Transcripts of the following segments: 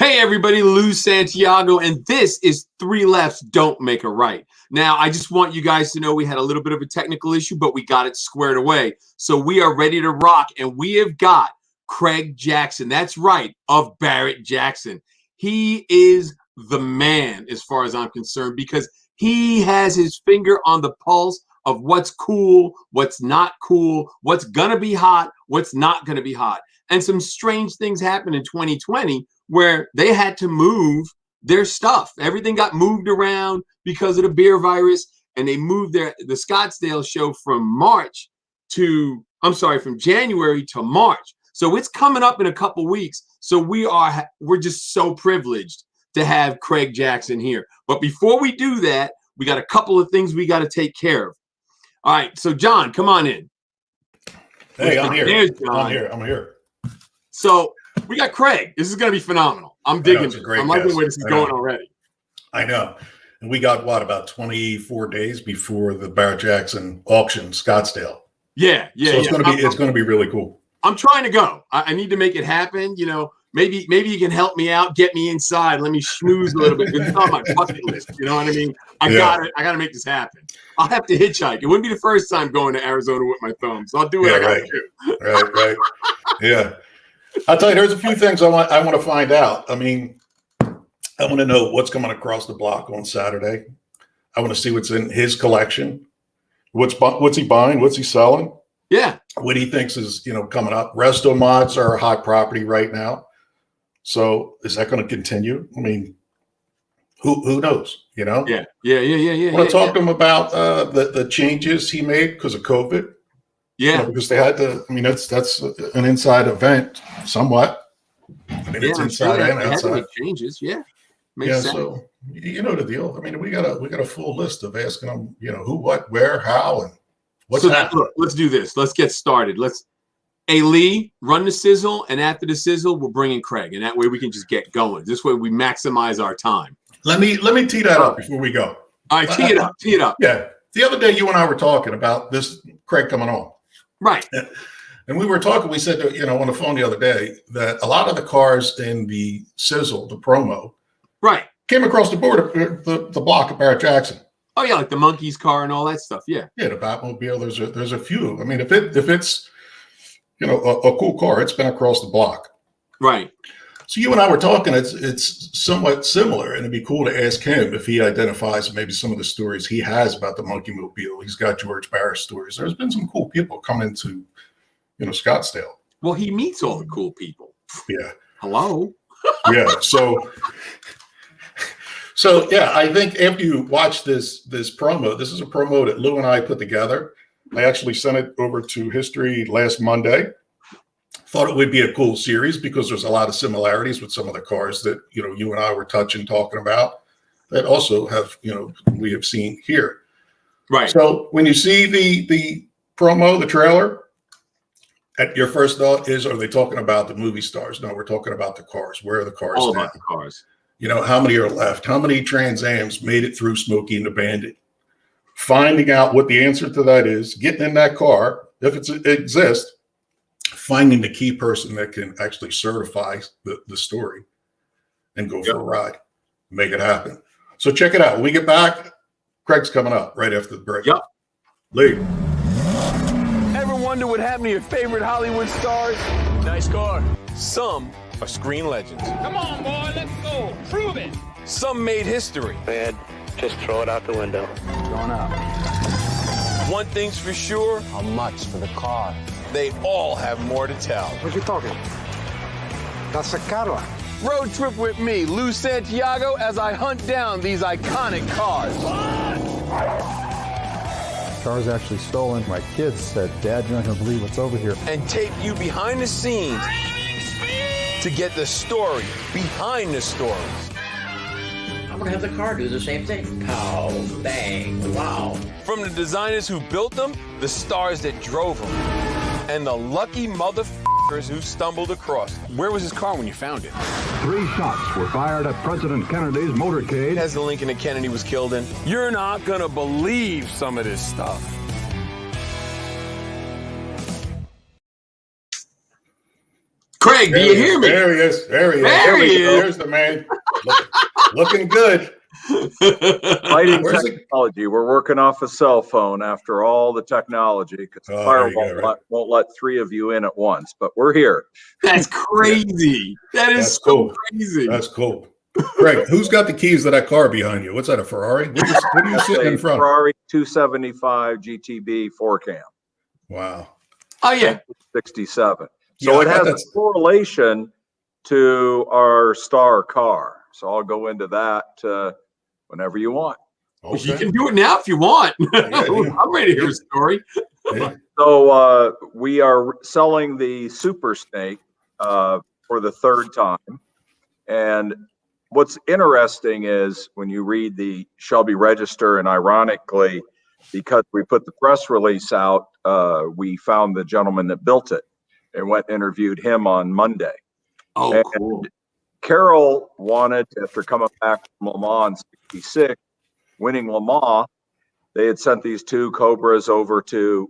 Hey everybody, Lou Santiago, and this is Three Lefts Don't Make a Right. Now, I just want you guys to know we had a little bit of a technical issue, but we got it squared away. So we are ready to rock, and we have got Craig Jackson. That's right, of Barrett-Jackson. He is the man as far as I'm concerned because he has his finger on the pulse of what's cool, what's not cool, what's going to be hot, what's not going to be hot. And some strange things happened in 2020 where they had to move their stuff. Everything got moved around because of the beer virus, and they moved the Scottsdale show from January to March. So it's coming up in a couple weeks. So we're just so privileged to have Craig Jackson here. But before we do that, we got a couple of things we got to take care of. All right, so John, come on in. Hey, I'm here. There's John. I'm here. So we got Craig. This is going to be phenomenal. I'm digging it. I'm liking the way this is going already. I know. And we got, about 24 days before the Barret-Jackson auction, Scottsdale. Yeah. So it's going to be really cool. I'm trying to go. I need to make it happen. You know, maybe you can help me out, get me inside. Let me schmooze a little bit. It's on my bucket list. You know what I mean? I got to make this happen. I'll have to hitchhike. It wouldn't be the first time going to Arizona with my thumbs. So I'll do what I got to do. Right. Yeah. I'll tell you, there's a few things I want to find out. I mean, I want to know what's coming across the block on Saturday. I want to see what's in his collection. What's he buying? What's he selling? Yeah. What he thinks is, coming up. Resto mods are a hot property right now. So is that going to continue? I mean, who knows? Yeah. I want to talk to him about the changes he made because of COVID. Yeah, because they had to. I mean, that's an inside event, somewhat. I mean, it's inside and outside. Changes, makes sense. So you know the deal. I mean, we got a full list of asking them, who, what, where, how, and what's happening. Look, let's do this. Let's get started. Lee, run the sizzle, and after the sizzle, we'll bring in Craig, and that way we can just get going. This way we maximize our time. Let me tee that up before we go. All right, tee it up. Yeah, the other day you and I were talking about this Craig coming on. Right. And we were talking, we said, on the phone the other day that a lot of the cars in the sizzle, the promo, came across the board, the block of Barret-Jackson. Oh, yeah, like the Monkey's car and all that stuff. Yeah. Yeah, the Batmobile, there's a few. I mean, if it's, a cool car, it's been across the block. Right. So you and I were talking, it's somewhat similar, and it'd be cool to ask him if he identifies maybe some of the stories he has about the Monkey Mobile. He's got George Barris stories. There's been some cool people coming to, Scottsdale. Well, he meets all the cool people. Yeah. Hello. Yeah. So yeah, I think after you watch this promo, this is a promo that Lou and I put together. I actually sent it over to History last Monday. Thought it would be a cool series because there's a lot of similarities with some of the cars that, you and I were talking about that also have, we have seen here. Right. So when you see the promo, the trailer, your first thought is, are they talking about the movie stars? No, we're talking about the cars. Where are the cars all now? about the cars. How many are left? How many Trans Ams made it through Smokey and the Bandit? Finding out what the answer to that is, getting in that car, if it exists, finding the key person that can actually certify the story and go for a ride, make it happen. So check it out. When we get back, Craig's coming up right after the break. Yep. Lee. Ever wonder what happened to your favorite Hollywood stars? Nice car. Some are screen legends. Come on, boy, let's go. Prove it. Some made history. Bad. Just throw it out the window. Going out. One thing's for sure. How much for the car? They all have more to tell. What you talking? That's a Cadillac. Road trip with me, Lou Santiago, as I hunt down these iconic cars. Car's actually stolen. My kids said, Dad, you're not going to believe what's over here. And take you behind the scenes to get the story behind the stories. I'm gonna have the car do the same thing. Pow, bang, wow. From the designers who built them, the stars that drove them, and the lucky motherfuckers who stumbled across them. Where was his car when you found it? 3 shots were fired at President Kennedy's motorcade. As the Lincoln that Kennedy was killed in. You're not gonna believe some of this stuff. Craig, do you hear me? There he is. There he is. There he is. There's the man. Looking good. Fighting Where's it? technology. We're working off a cell phone after all the technology because the firewall won't let 3 of you in at once. But we're here. That's crazy. That is That's so cool. crazy. That's cool. Craig, who's got the keys to that car behind you? What's that, a Ferrari? What are you sitting in front of? Ferrari 275 GTB 4-cam. Wow. Oh, yeah. 67. So it has a correlation to our star car. So I'll go into that whenever you want. Okay. You can do it now if you want. I'm ready to hear a story. So we are selling the Super Snake for the 3rd time. And what's interesting is when you read the Shelby Register, and ironically, because we put the press release out, we found the gentleman that built it and went and interviewed him on Monday. Oh, and cool. Carol wanted, after coming back from Le Mans in '66, winning Le Mans, they had sent these 2 Cobras over to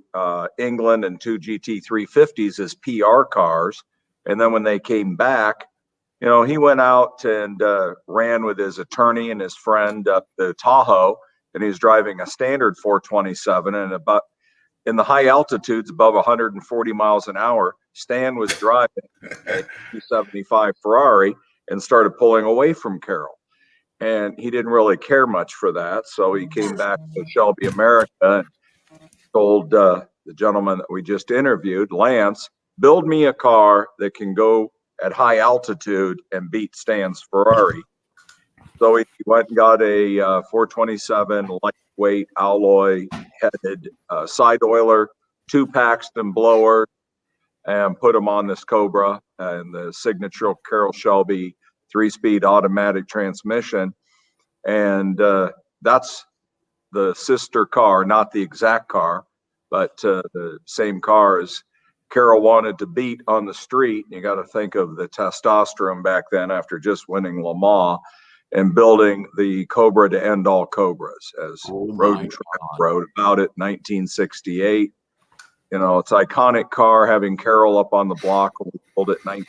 England and 2 GT350s as PR cars. And then when they came back, you know, he went out and ran with his attorney and his friend up the Tahoe, and he was driving a standard 427, and about in the high altitudes above 140 miles an hour, Stan was driving a 275 Ferrari and started pulling away from Carol. And he didn't really care much for that. So he came back to Shelby America and told the gentleman that we just interviewed, Lance, build me a car that can go at high altitude and beat Stan's Ferrari. So he went and got a 427 lightweight alloy headed side oiler, 2 Paxton blowers, and put them on this Cobra and the signature Carroll Shelby 3-speed automatic transmission. And that's the sister car, not the exact car, but the same car as Carol wanted to beat on the street. You got to think of the testosterone back then after just winning Le Mans and building the Cobra to end all Cobras, as Road and Track wrote about it in 1968. You know, it's an iconic car, having Carol up on the block when we pulled it in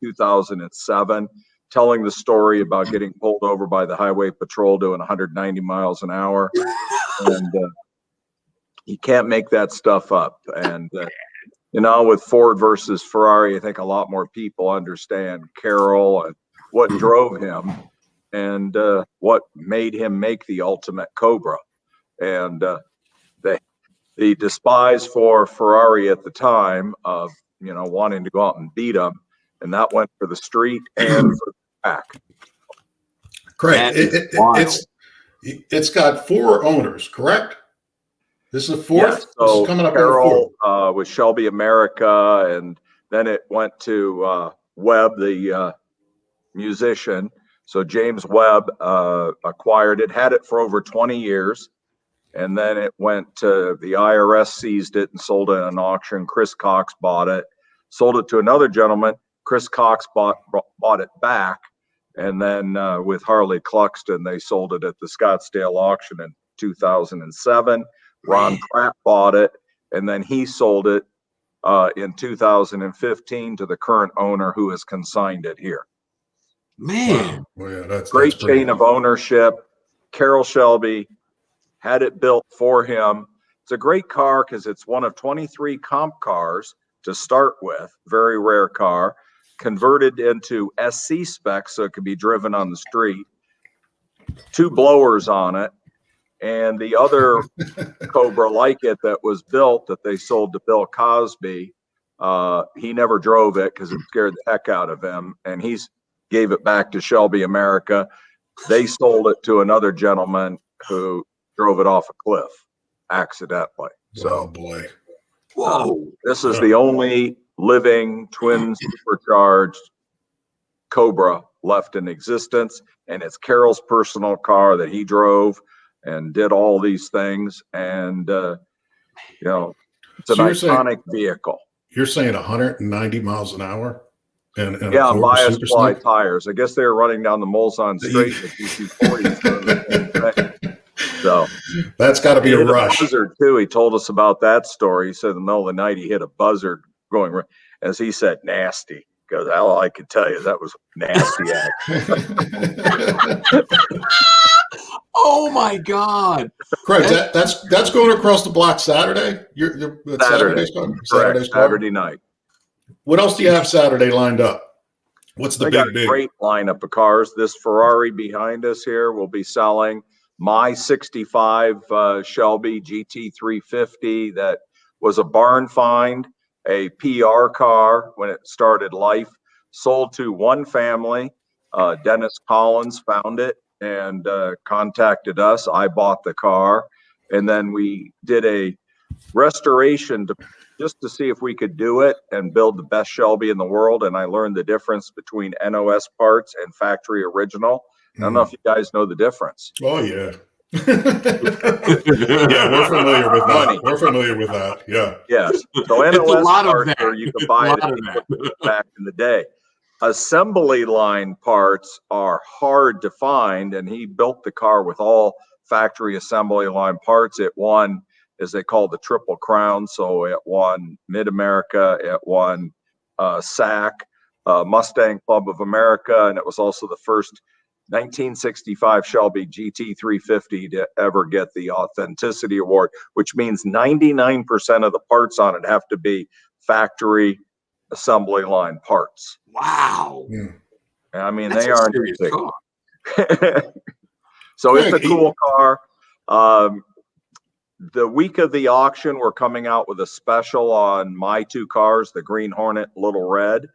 2007, telling the story about getting pulled over by the highway patrol doing 190 miles an hour. And you can't make that stuff up. And, you know, with Ford versus Ferrari, I think a lot more people understand Carroll and what drove him and what made him make the ultimate Cobra. And the despise for Ferrari at the time of, you know, wanting to go out and beat them, and that went for the street and for the track. Craig, it's got 4 owners, correct? This is a 4th? Yeah, so this is coming up Carroll with Shelby America, and then it went to Webb, the musician. So James Webb acquired it, had it for over 20 years. And then it went to the IRS, seized it and sold it at an auction. Chris Cox bought it, sold it to another gentleman. Chris Cox bought it back. And then with Harley Cluxton, they sold it at the Scottsdale auction in 2007. Ron Pratt bought it, and then he sold it in 2015 to the current owner, who has consigned it here. Man, well, yeah, that's great chain of ownership. Carroll Shelby had it built for him. It's a great car because it's one of 23 comp cars to start with. Very rare car, converted into SC specs so it could be driven on the street. 2 blowers on it. And the other Cobra like it that was built that they sold to Bill Cosby, he never drove it because it scared the heck out of him. And he's gave it back to Shelby America. They sold it to another gentleman who drove it off a cliff accidentally. So, oh boy. Whoa. This is the only living twin supercharged Cobra left in existence. And it's Carroll's personal car that he drove and did all these things. And, you know, it's an iconic vehicle. You're saying 190 miles an hour? And yeah, on bias fly tires. I guess they were running down the Molson Straight with GT40s. So that's got to be a rush. Buzzard too. He told us about that story. He said in the middle of the night he hit a buzzard going, as he said, nasty. Because all I could tell you, that was nasty act. Oh my God. Craig, that's going across the block Saturday? Saturday's car? Correct, Saturday night. What else do you have Saturday lined up? What's the got a big? great lineup of cars. This Ferrari behind us here will be selling my 65 Shelby GT350 that was a barn find, a PR car when it started life, sold to one family. Dennis Collins found it and contacted us. I bought the car, and then we did a restoration just to see if we could do it and build the best Shelby in the world. And I learned the difference between NOS parts and factory original. I don't know if you guys know the difference. Oh yeah. Yeah, we're familiar with that. We're familiar with that. Yeah. Yes. So NOS parts are you can buy it back in the day. Assembly line parts are hard to find, and he built the car with all factory assembly line parts. It won, as they call the Triple Crown. So it won Mid-America, it won SAC, Mustang Club of America, and it was also the first 1965 Shelby GT350 to ever get the Authenticity Award, which means 99% of the parts on it have to be factory assembly line parts. Wow. Yeah. I mean, That's they aren't serious car. So it's a cool car. The week of the auction, we're coming out with a special on my two cars, the Green Hornet, Little Red.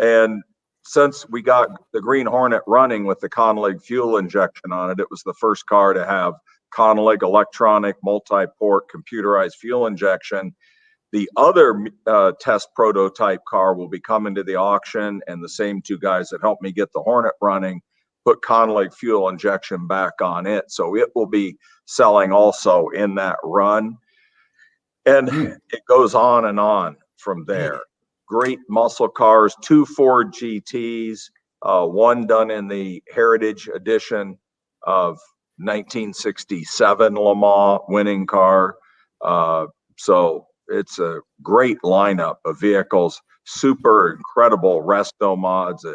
And since we got the Green Hornet running with the Conlig fuel injection on it, it was the first car to have Conlig electronic multi-port computerized fuel injection. The other test prototype car will be coming to the auction, and the same two guys that helped me get the Hornet running put Conlig fuel injection back on it. So it will be selling also in that run. And it goes on and on from there. Great muscle cars, 2 Ford GTs, one done in the Heritage Edition of 1967 Le Mans winning car. So it's a great lineup of vehicles, super incredible resto mods.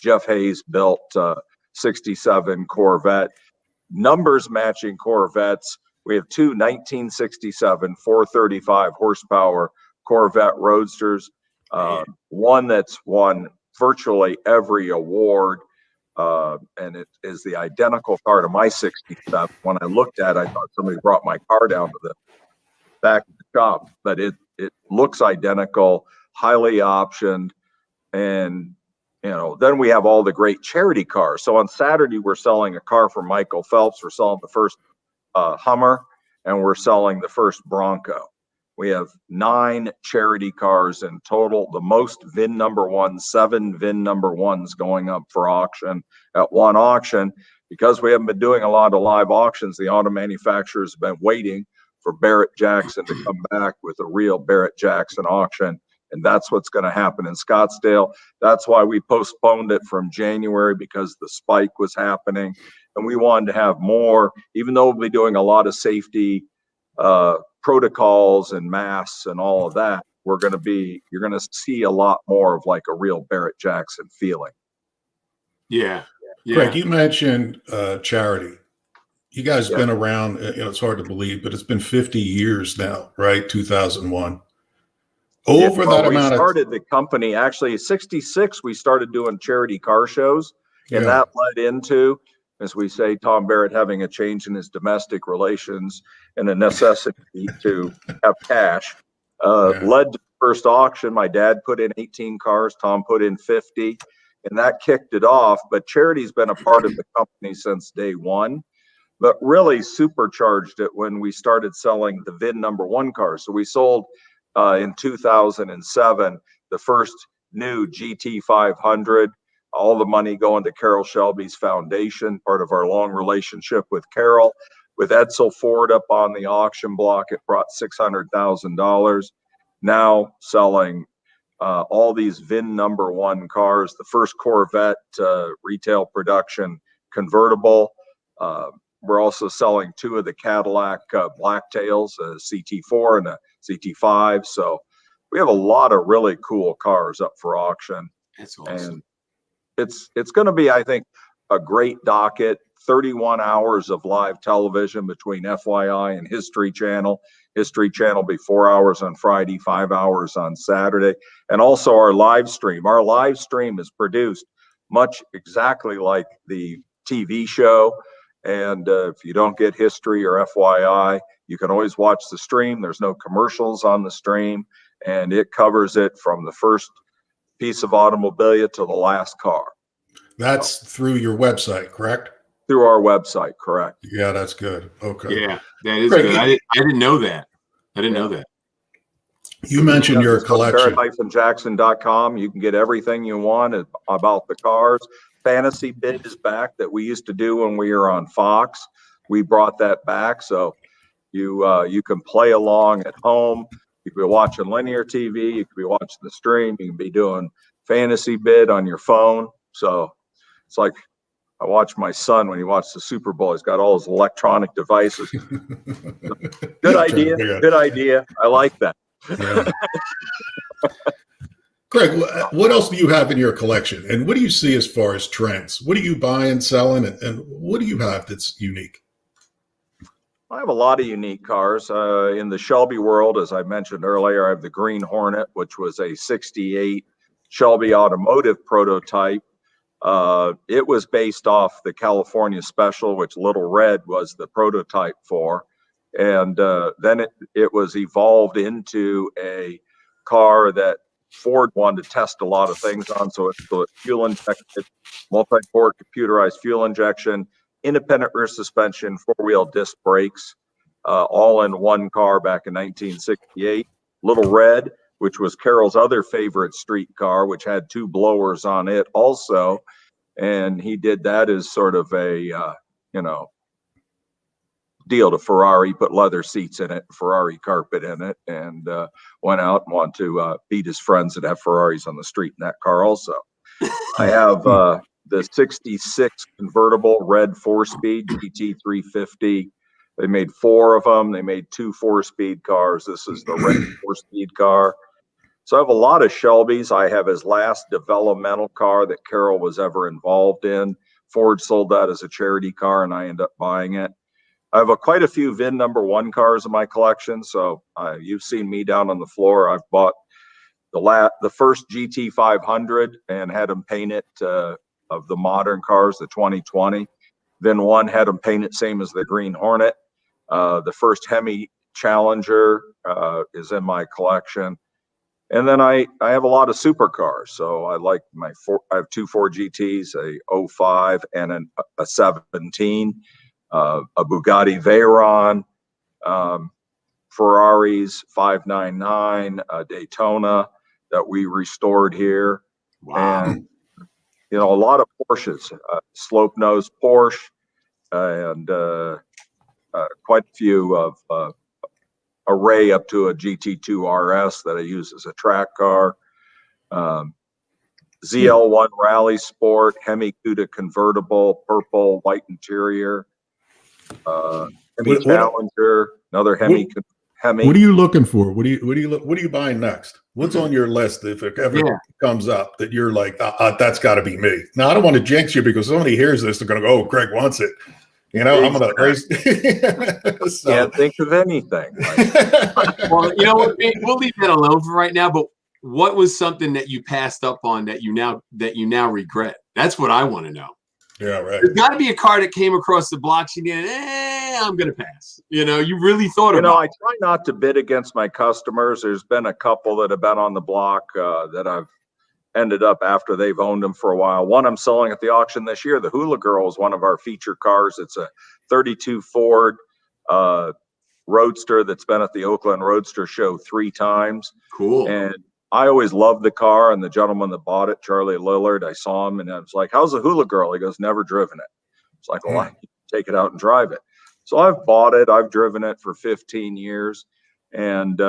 Jeff Hayes built 67 Corvette, numbers matching Corvettes. We have two 1967 435 horsepower Corvette Roadsters, one that's won virtually every award, and it is the identical car to my 67. When I looked at it, I thought somebody brought my car down to the back of the shop, but it looks identical, highly optioned. And then we have all the great charity cars. So on Saturday, we're selling a car for Michael Phelps. We're selling the first Hummer, and we're selling the first Bronco. We have 9 charity cars in total. The most VIN number 7 VIN number 1s going up for auction at one auction. Because we haven't been doing a lot of live auctions, the auto manufacturers have been waiting for Barrett-Jackson to come back with a real Barrett-Jackson auction. And that's what's going to happen in Scottsdale. That's why we postponed it from January, because the spike was happening. And we wanted to have more, even though we'll be doing a lot of safety protocols and masks and all of that, you're going to see a lot more of like a real Barrett-Jackson feeling. Yeah. Craig, you mentioned charity. You guys have been around, it's hard to believe, but it's been 50 years now, right? 2001. We started the company, actually 66, we started doing charity car shows, and that led into, as we say, Tom Barrett having a change in his domestic relations and a necessity to have cash, led to the first auction. My dad put in 18 cars, Tom put in 50, and that kicked it off. But charity's been a part of the company since day one, but really supercharged it when we started selling the VIN number 1 cars. So we sold in 2007 the first new GT500, all the money going to Carol Shelby's foundation, part of our long relationship with Carol. With Edsel Ford up on the auction block, it brought $600,000. Now selling all these VIN number 1 cars, the first Corvette retail production convertible. We're also selling 2 of the Cadillac Blacktails, a CT4 and a CT5. So we have a lot of really cool cars up for auction. That's awesome. And it's going to be, I think, a great docket. 31 hours of live television between FYI and History Channel. History Channel be 4 hours on Friday, 5 hours on Saturday, and also our live stream. Our live stream is produced much exactly like the TV show. And if you don't get History or FYI, you can always watch the stream. There's no commercials on the stream, and it covers it from the first piece of automobile to the last car. That's through your website, correct? Through our website, correct. Yeah, that's good. Okay. Yeah, that is Greg, good. I didn't know that. I didn't know that. You mentioned your collection. Barret-Jackson.com. You can get everything you want about the cars. Fantasy Bid is back that we used to do when we were on Fox. We brought that back, so you can play along at home. You could be watching linear TV. You could be watching the stream. You can be doing Fantasy Bid on your phone. So it's like I watch my son when he watches the Super Bowl. He's got all his electronic devices. Good idea. Good idea. I like that. Yeah. Greg, what else do you have in your collection? And what do you see as far as trends? What are you buying, selling, and what do you have that's unique? I have a lot of unique cars. In the Shelby world, as I mentioned earlier, I have the Green Hornet, which was a 68 Shelby automotive prototype. It was based off the California Special, which Little Red was the prototype for. And then it was evolved into a car that Ford wanted to test a lot of things on. So it's the fuel injected, multi-port computerized fuel injection, independent rear suspension, four-wheel disc brakes, all in one car back in 1968. Little Red, which was Carol's other favorite street car, which had two blowers on it also. And he did that as sort of a, deal to Ferrari, put leather seats in it, Ferrari carpet in it, and went out and wanted to beat his friends that have Ferraris on the street in that car also. I have the 66 convertible red 4-speed GT350. They made 4 of them. They made 2 4-speed cars. This is the red 4-speed car. So I have a lot of Shelbys. I have his last developmental car that Carol was ever involved in. Ford sold that as a charity car, and I ended up buying it. I have quite a few VIN number 1 cars in my collection. So you've seen me down on the floor. I've bought the first GT500 and had them paint it of the modern cars, the 2020. VIN 1 had them paint it same as the Green Hornet. The first Hemi Challenger is in my collection. And then I have a lot of supercars. So I like I have 2 Ford GTs, a 05 and a 17. A Bugatti Veyron, Ferraris 599, a Daytona that we restored here. Wow. And, a lot of Porsches, slope nose Porsche, and quite a few of array up to a GT2 RS that I use as a track car. ZL1 Rally Sport, Hemi Cuda convertible, purple, white interior. Hemi Challenger, another Hemi. What are you looking for? What are you buying next? What's on your list if it ever comes up that you're like, that's got to be me? Now I don't want to jinx you because somebody hears this, they're going to go, "Oh, Greg wants it." I'm going to raise. Can't think of anything. Well, you know what? We'll leave that alone for right now. But what was something that you passed up on that you now regret? That's what I want to know. Yeah, right. There's got to be a car that came across the blocks you did. I'm going to pass. You really thought about it. I try not to bid against my customers. There's been a couple that have been on the block that I've ended up after they've owned them for a while. One I'm selling at the auction this year. The Hula Girl is one of our feature cars. It's a 32 Ford Roadster that's been at the Oakland Roadster Show 3 times. Cool. And I always loved the car, and the gentleman that bought it, Charlie Lillard, I saw him and I was like, "How's the Hula Girl?" He goes, "Never driven it." It's like, "Well, I can take it out and drive it." So I've bought it. I've driven it for 15 years, and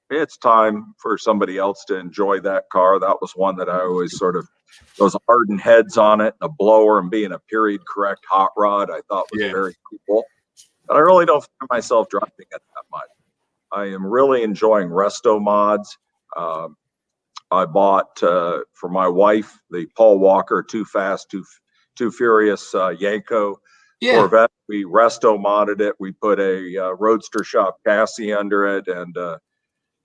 it's time for somebody else to enjoy that car. That was one that I always sort of, those ardent heads on it, and a blower, and being a period correct hot rod, I thought was very cool. But I really don't find myself driving it that much. I am really enjoying resto mods. I bought for my wife the Paul Walker Too Fast, Too Furious Yanko Corvette. We resto modded it. We put a Roadster Shop chassis under it and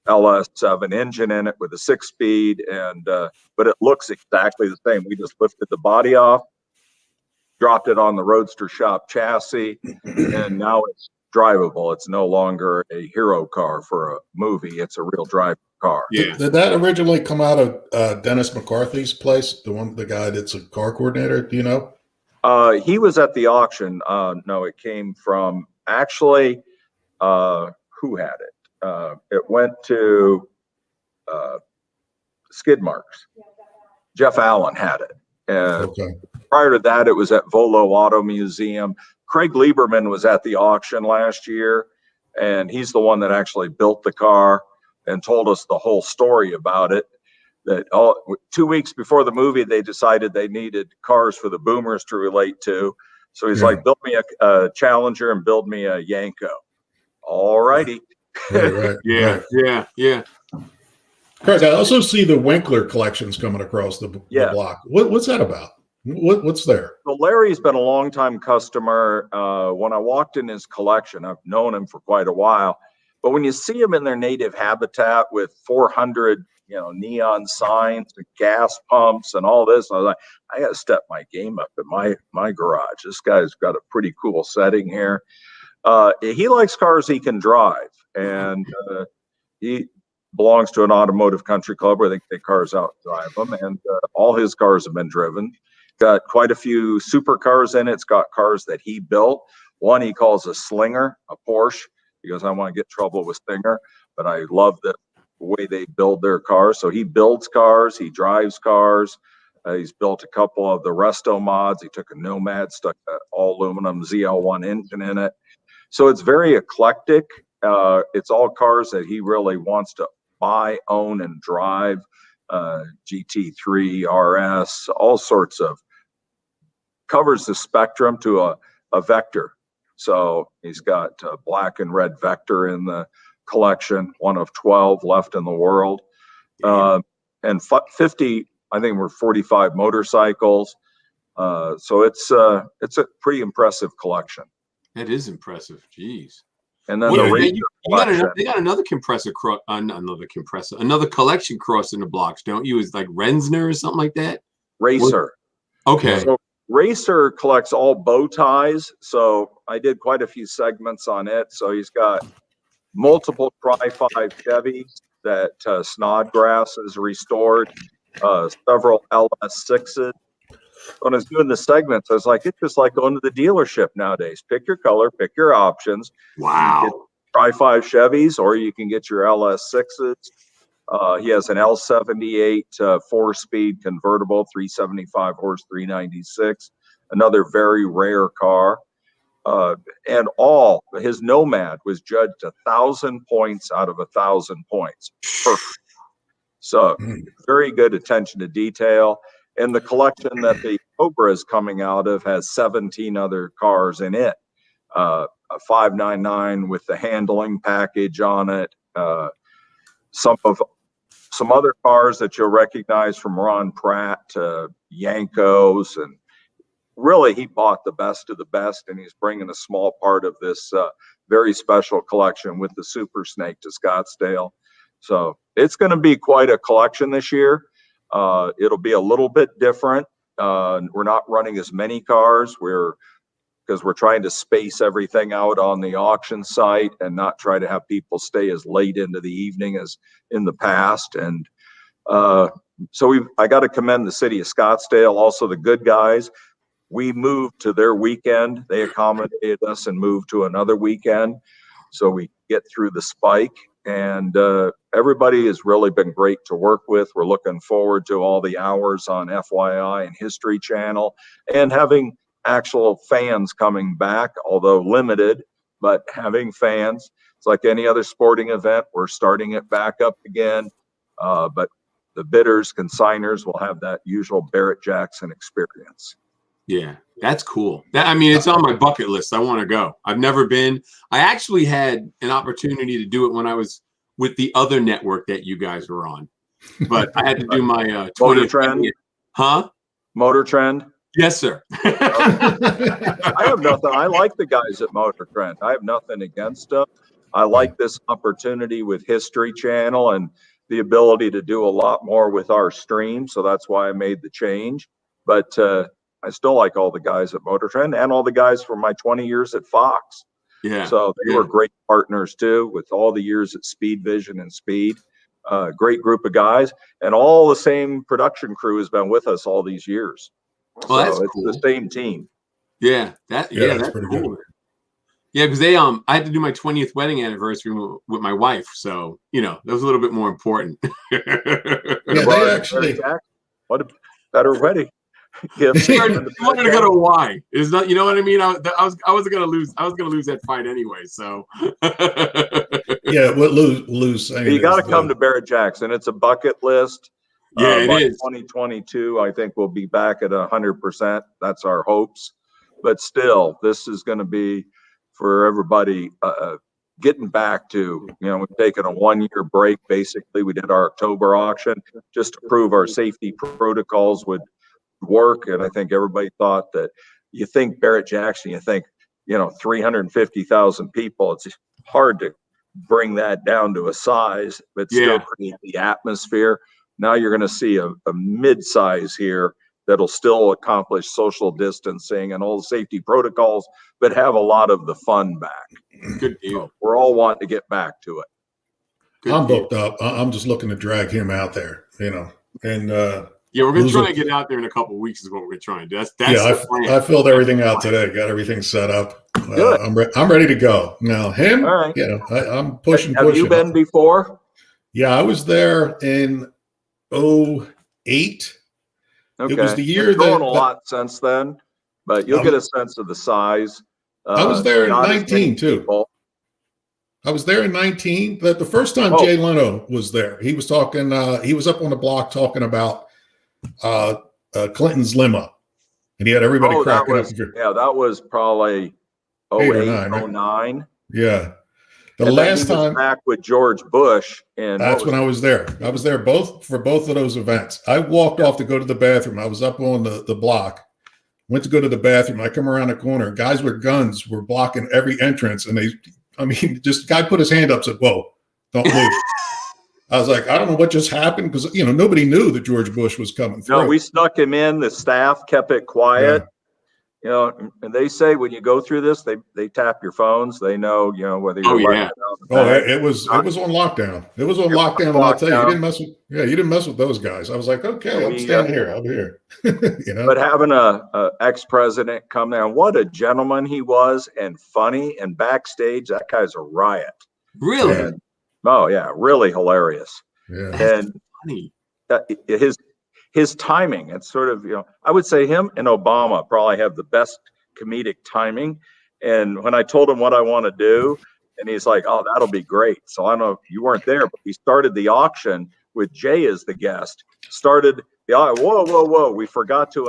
LS7 engine in it with a 6-speed, and but it looks exactly the same. We just lifted the body off, dropped it on the Roadster Shop chassis, and now it's drivable. It's no longer a hero car for a movie. It's a real drive car. Yeah. Did that originally come out of Dennis McCarthy's place? The guy that's a car coordinator, do you know? He was at the auction. No, it came from actually, who had it? It went to Skid Marks. Jeff Allen had it. Okay. Prior to that, it was at Volo Auto Museum. Craig Lieberman was at the auction last year, and he's the one that actually built the car and told us the whole story about it. That 2 weeks before the movie, they decided they needed cars for the boomers to relate to. So he's like, build me a Challenger and build me a Yanko. All righty. Right. Yeah. Craig, I also see the Winkler collections coming across the block. What's that about? What's there? So Larry's been a longtime customer. When I walked in his collection, I've known him for quite a while. But when you see them in their native habitat with 400, neon signs and gas pumps and all this, I was like, I got to step my game up in my garage. This guy's got a pretty cool setting here. He likes cars he can drive, and he belongs to an automotive country club where they take cars out and drive them, and all his cars have been driven. Got quite a few supercars in it. It's got cars that he built. One he calls a Slinger, a Porsche. He goes, I want to get trouble with Stinger, but I love the way they build their cars. So he builds cars, he drives cars. He's built a couple of the resto mods. He took a Nomad, stuck an all aluminum ZL1 engine in it. So it's very eclectic. It's all cars that he really wants to buy, own, and drive. GT3, RS, all sorts of, covers the spectrum to a Vector. So he's got a black and red Vector in the collection, one of 12 left in the world. And 50, I think we're 45 motorcycles. So it's a pretty impressive collection. That is impressive. Jeez. And then they got another another collection crossing the blocks, don't you? It's like Rensner or something like that? Racer. Okay. So Racer collects all bow ties. So I did quite a few segments on it. So he's got multiple Tri-5 Chevys that Snodgrass has restored, several LS6s. When I was doing the segments, I was like, it's just like going to the dealership nowadays. Pick your color, pick your options. Wow. Tri-5 Chevys, or you can get your LS6s. He has an L78 4-speed convertible, 375 horse, 396. Another very rare car. And all his Nomad was judged 1,000 points out of 1,000 points. Perfect. So very good attention to detail. And the collection that the Cobra is coming out of has 17 other cars in it. A 599 with the handling package on it. Some other cars that you'll recognize from Ron Pratt, Yankos, and really he bought the best of the best, and he's bringing a small part of this very special collection with the Super Snake to Scottsdale. So it's going to be quite a collection this year. It'll be a little bit different. We're not running as many cars. Because we're trying to space everything out on the auction site and not try to have people stay as late into the evening as in the past. And so I got to commend the city of Scottsdale, also the good guys. We moved to their weekend. They accommodated us and moved to another weekend so we get through the spike. And everybody has really been great to work with. We're looking forward to all the hours on FYI and History Channel and having actual fans coming back, although limited, but having fans. It's like any other sporting event. We're starting it back up again. But the bidders, consigners will have that usual Barrett-Jackson experience. Yeah, that's cool. It's on my bucket list. I want to go. I've never been. I actually had an opportunity to do it when I was with the other network that you guys were on. but I had to do my Motor 20th. Trend? Huh? Motor Trend? Yes, sir. I have nothing. I like the guys at Motor Trend. I have nothing against them. I like this opportunity with History Channel and the ability to do a lot more with our stream. So that's why I made the change. But I still like all the guys at Motor Trend and all the guys from my 20 years at Fox. Yeah. So they were great partners too, with all the years at Speed Vision and Speed. Great group of guys, and all the same production crew has been with us all these years. Well, that's so it's cool. the same team. Yeah, that's pretty cool. good. Yeah, because I had to do my 20th wedding anniversary with my wife, so that was a little bit more important. Yeah, they actually. What a better wedding. You wanted to go to Hawaii. Is not, you know what I mean? I wasn't gonna lose. I was gonna lose that fight anyway. So Yeah, what Lou's saying. You got to come to Barret-Jackson. It's a bucket list. Yeah, it is. 2022, I think we'll be back at 100%. That's our hopes. But still, this is going to be for everybody getting back to, we've taken a 1-year break. Basically, we did our October auction just to prove our safety protocols would work. And I think everybody thought that you think Barret-Jackson, you think, 350,000 people. It's hard to bring that down to a size, but still create the atmosphere. Now you're going to see a mid-size here that'll still accomplish social distancing and all the safety protocols, but have a lot of the fun back. Good deal. So we're all wanting to get back to it. I'm booked up. I'm just looking to drag him out there, and yeah, we're gonna try and get out there in a couple of weeks. Is what we're trying to do. That's the plan. I filled everything out today. Got everything set up. I'm ready to go. Now him, all right. I'm pushing. Have you been before? Yeah, I was there in 2008. Okay. It was the year it's grown a lot since then, but you'll get a sense of the size. I was there in 19 too. I was there in 19. The first time Jay Leno was there, he was talking. He was up on the block talking about Clinton's limo, and he had everybody cracking up. Yeah, that was probably 08, 09. Yeah. The last time back with George Bush, and that's when I was there. I was there for both of those events. I walked off to go to the bathroom. I was up on the block, went to go to the bathroom. I come around the corner. Guys with guns were blocking every entrance, and just guy put his hand up, said, "Whoa, don't move." I was like, I don't know what just happened, because nobody knew that George Bush was coming through. No, we snuck him in. The staff kept it quiet. And they say when you go through this, they tap your phones. They know, whether you're it was on lockdown. It was on lockdown, and I'll tell you, you didn't mess with those guys. I was like, okay, I'm standing here. I'll be here. But having a ex-president come there, what a gentleman he was, and funny, and backstage, that guy's a riot. Really? And, oh yeah, really hilarious. Yeah. And funny. His timing, it's sort of, I would say him and Obama probably have the best comedic timing. And when I told him what I want to do, and he's like, "Oh, that'll be great." So I don't know if you weren't there, but we started the auction with Jay as the guest. Started the whoa. We forgot to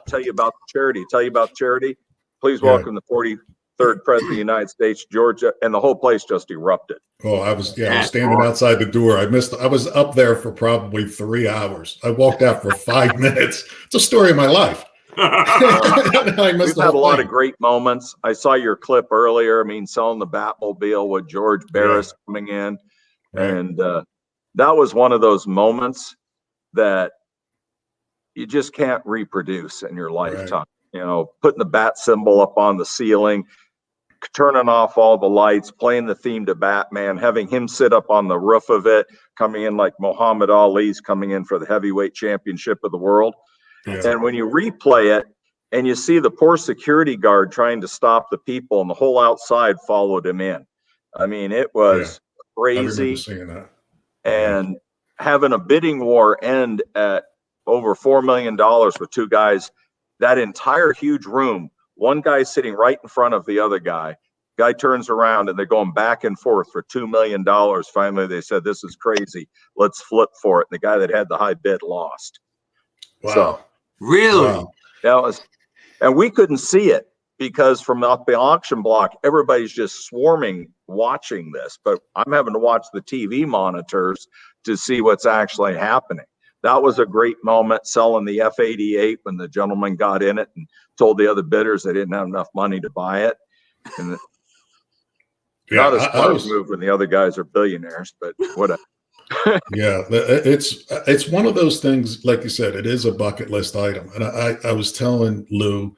tell you about the charity. Please welcome the 43rd President of the United States, Georgia, and the whole place just erupted. Oh, I was standing outside the door. I was up there for probably 3 hours. I walked out for 5 minutes. It's a story of my life. We've had a lot of great moments. I saw your clip earlier. Selling the Batmobile with George Barris coming in. Right. And that was one of those moments that you just can't reproduce in your lifetime. Right. Putting the bat symbol up on the ceiling, turning off all the lights, playing the theme to Batman, having him sit up on the roof of it, coming in like Muhammad Ali's coming in for the heavyweight championship of the world. Yeah. And when you replay it and you see the poor security guard trying to stop the people, and the whole outside followed him in. It was crazy. Seeing that. And having a bidding war end at over $4 million with two guys, that entire huge room, one guy sitting right in front of the other guy. Guy turns around and they're going back and forth for $2 million. Finally, they said, "This is crazy. Let's flip for it." And the guy that had the high bid lost. Wow. So really, and we couldn't see it because from up the auction block, everybody's just swarming watching this. But I'm having to watch the TV monitors to see what's actually happening. That was a great moment selling the F-88 when the gentleman got in it and told the other bidders they didn't have enough money to buy it. And not a smart move when the other guys are billionaires, but whatever. Yeah, it's one of those things, like you said, it is a bucket list item. And I was telling Lou,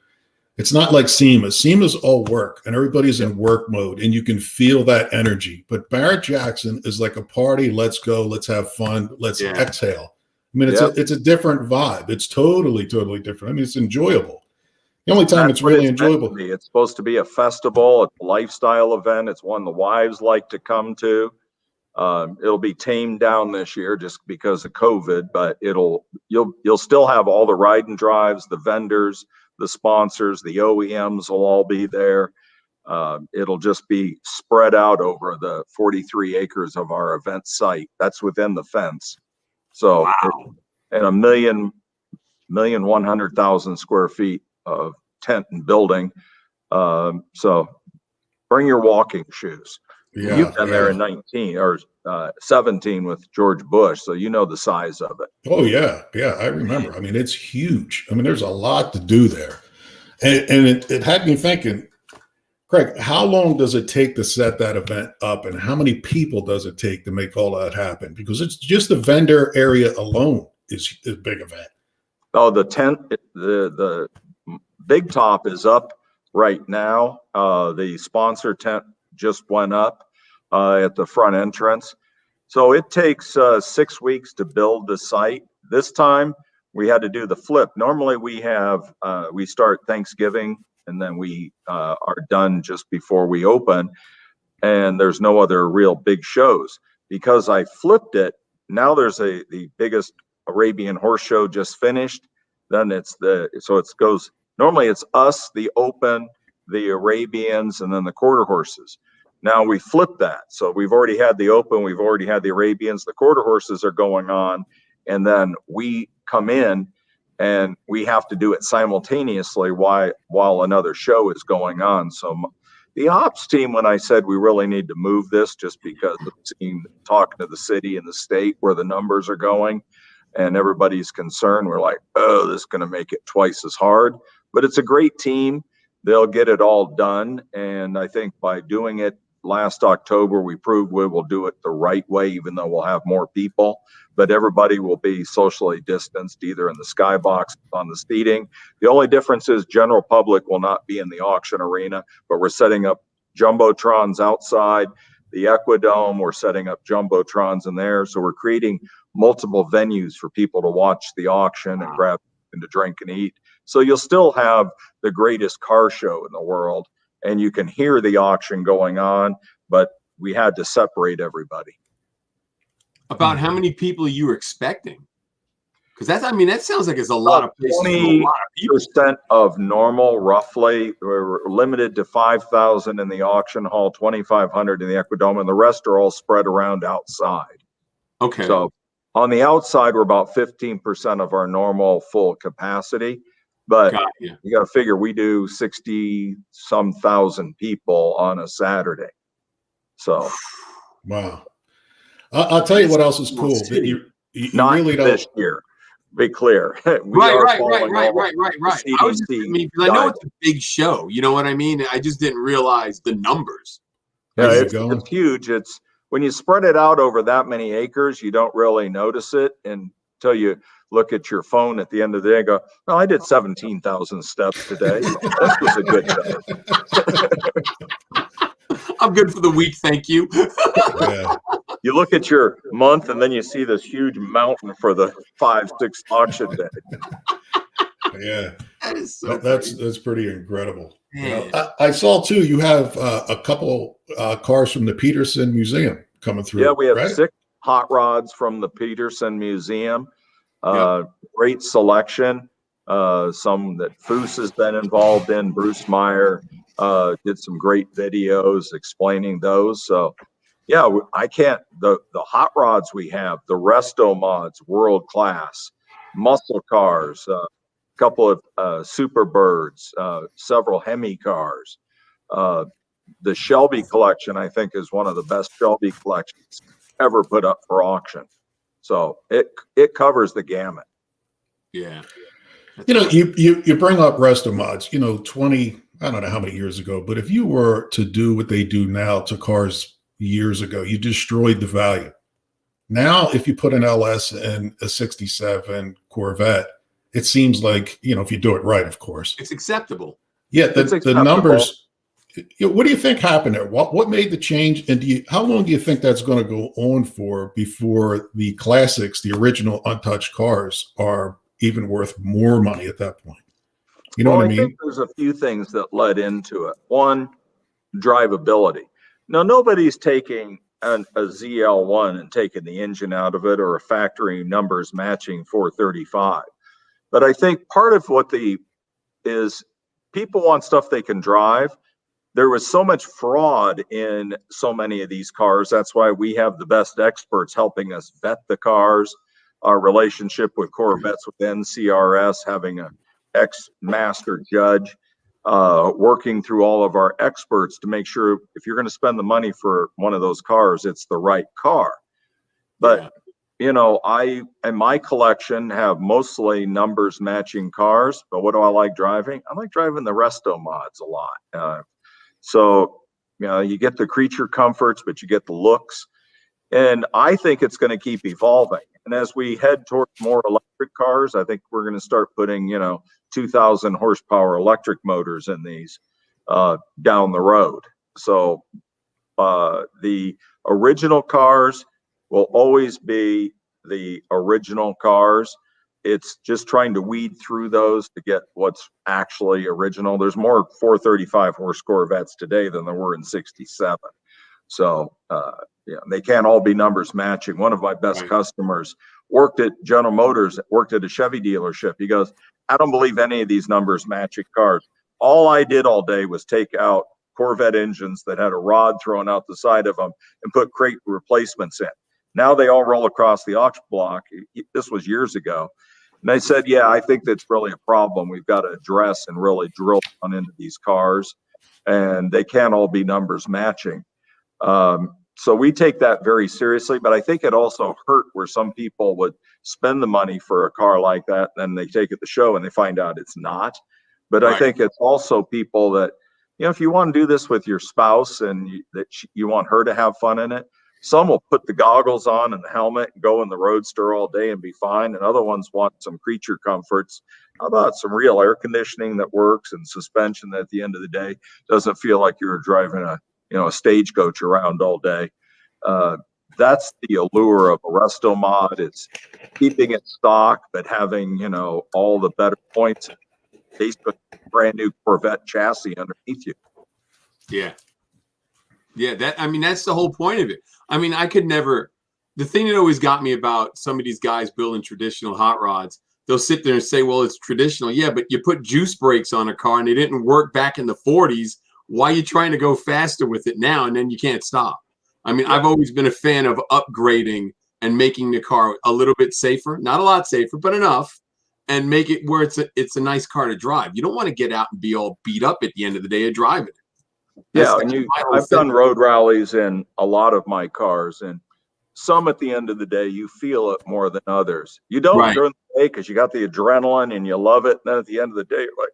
it's not like SEMA. SEMA's all work and everybody's in work mode and you can feel that energy. But Barrett-Jackson is like a party. Let's go. Let's have fun. Let's exhale. I mean, it's a different vibe. It's totally different. I mean, it's enjoyable. The only time it's really enjoyable. It's supposed to be a festival. It's a lifestyle event. It's one the wives like to come to. It'll be tamed down this year just because of COVID, but you'll still have all the ride and drives, the vendors, the sponsors, the OEMs will all be there. It'll just be spread out over the 43 acres of our event site. That's within the fence. So, and 1,100,000 square feet of tent and building. So bring your walking shoes. Yeah, You've been there in 19 or 17 with George Bush, so you know the size of it. Oh yeah, I remember. I mean, it's huge. I mean, there's a lot to do there, and it had me thinking, Craig, how long does it take to set that event up, and how many people does it take to make all that happen? Because it's just the vendor area alone is a big event. Oh, the tent, the big top is up right now. The sponsor tent just went up at the front entrance. So it takes 6 weeks to build the site. This time we had to do the flip. Normally we start Thanksgiving and then we are done just before we open, and there's no other real big shows. Because I flipped it, now there's the biggest Arabian horse show just finished. Then so it goes, normally it's us, the open, the Arabians, and then the quarter horses. Now we flip that. So we've already had the open, we've already had the Arabians, the quarter horses are going on, and then we come in and we have to do it simultaneously while another show is going on. So the ops team, when I said we really need to move this just because of talking to the city and the state where the numbers are going and everybody's concerned, we're like, oh, this is going to make it twice as hard. But it's a great team. They'll get it all done. And I think by doing it last October, we proved we will do it the right way, even though we'll have more people. But everybody will be socially distanced, either in the skybox, on the seating. The only difference is general public will not be in the auction arena, but we're setting up jumbotrons outside the Equidome. We're setting up jumbotrons in there. So we're creating multiple venues for people to watch the auction and grab and to drink and eat. So you'll still have the greatest car show in the world, and you can hear the auction going on, but we had to separate everybody. About how many people you were expecting? Because that sounds like it's a lot of places. 20% of normal, roughly. We're limited to 5,000 in the auction hall, 2,500 in the Equidome, and the rest are all spread around outside. Okay. So on the outside, we're about 15% of our normal full capacity. But you got to figure we do 60-some thousand people on a Saturday. So, wow. I'll tell you what else is cool. You not really don't. This year. Be clear. Right. I was just, because I know it's a big show. You know what I mean? I just didn't realize the numbers. Yeah, it's huge. It's when you spread it out over that many acres, you don't really notice it until you look at your phone at the end of the day and go, "Oh, I did 17,000 steps today. This was a good day." I'm good for the week, thank you. Yeah. You look at your month and then you see this huge mountain for the 5-6 auction day. Yeah, that is so that's pretty incredible. You know, I saw too. You have a couple cars from the Peterson Museum coming through. Yeah, we have right? 6 hot rods from the Peterson Museum. Great selection. Some that Foose has been involved in. Bruce Meyer did some great videos explaining those. So, yeah, the hot rods we have, the Resto mods, world class, muscle cars, a couple of Superbirds, several Hemi cars. The Shelby collection, I think, is one of the best Shelby collections ever put up for auction. So it covers the gamut. Yeah. You know, you bring up resto mods, you know, 20, I don't know how many years ago, but if you were to do what they do now to cars years ago, you destroyed the value. Now, if you put an LS in a 67 Corvette, it seems like, you know, if you do it right, of course. It's acceptable. Yeah, It's the acceptable. numbers. What do you think happened there? What made the change? And how long do you think that's going to go on for before the classics, the original untouched cars, are even worth more money at that point? You know Well, what I I mean? think there's a few things that led into it. One, drivability. Now, nobody's taking a ZL1 and taking the engine out of it, or a factory numbers matching 435. But I think part of what is people want stuff they can drive. There was so much fraud in so many of these cars. That's why we have the best experts helping us vet the cars. Our relationship with Corvettes with NCRS, having an ex-master judge working through all of our experts to make sure if you're going to spend the money for one of those cars, it's the right car. But you know, I and my collection have mostly numbers matching cars. But what do I like driving? I like driving the resto mods a lot. So, you know, you get the creature comforts, but you get the looks. And I think it's going to keep evolving. And as we head towards more electric cars, I think we're going to start putting, you know, 2,000 horsepower electric motors in these down the road. So the original cars will always be the original cars. It's just trying to weed through those to get what's actually original. There's more 435 horse Corvettes today than there were in 67. So, yeah, they can't all be numbers matching. One of my best customers worked at General Motors, worked at a Chevy dealership. He goes, I don't believe any of these numbers matching cars. All I did all day was take out Corvette engines that had a rod thrown out the side of them and put crate replacements in. Now they all roll across the auction block. This was years ago. And I said, yeah, I think that's really a problem we've got to address and really drill down into these cars. And they can't all be numbers matching. So we take that very seriously, but I think it also hurt where some people would spend the money for a car like that, and they take it to the show and they find out it's not. But I think it's also people that, you know, if you want to do this with your spouse and you want her to have fun in it, some will put the goggles on and the helmet and go in the Roadster all day and be fine. And other ones want some creature comforts. How about some real air conditioning that works and suspension that at the end of the day doesn't feel like you're driving a stagecoach around all day. That's the allure of a resto mod. It's keeping it stock, but having, you know, all the better points, basically brand new Corvette chassis underneath you. Yeah. Yeah, that's the whole point of it. I mean, I could never, the thing that always got me about some of these guys building traditional hot rods, they'll sit there and say, well, it's traditional. Yeah, but you put juice brakes on a car and they didn't work back in the 40s. Why are you trying to go faster with it now? And then you can't stop. I mean, I've always been a fan of upgrading and making the car a little bit safer, not a lot safer, but enough, and make it where it's a nice car to drive. You don't want to get out and be all beat up at the end of the day of driving it. Yeah, and I've done road rallies in a lot of my cars, and some at the end of the day, you feel it more than others. You don't during the day because you got the adrenaline and you love it. And then at the end of the day, you're like,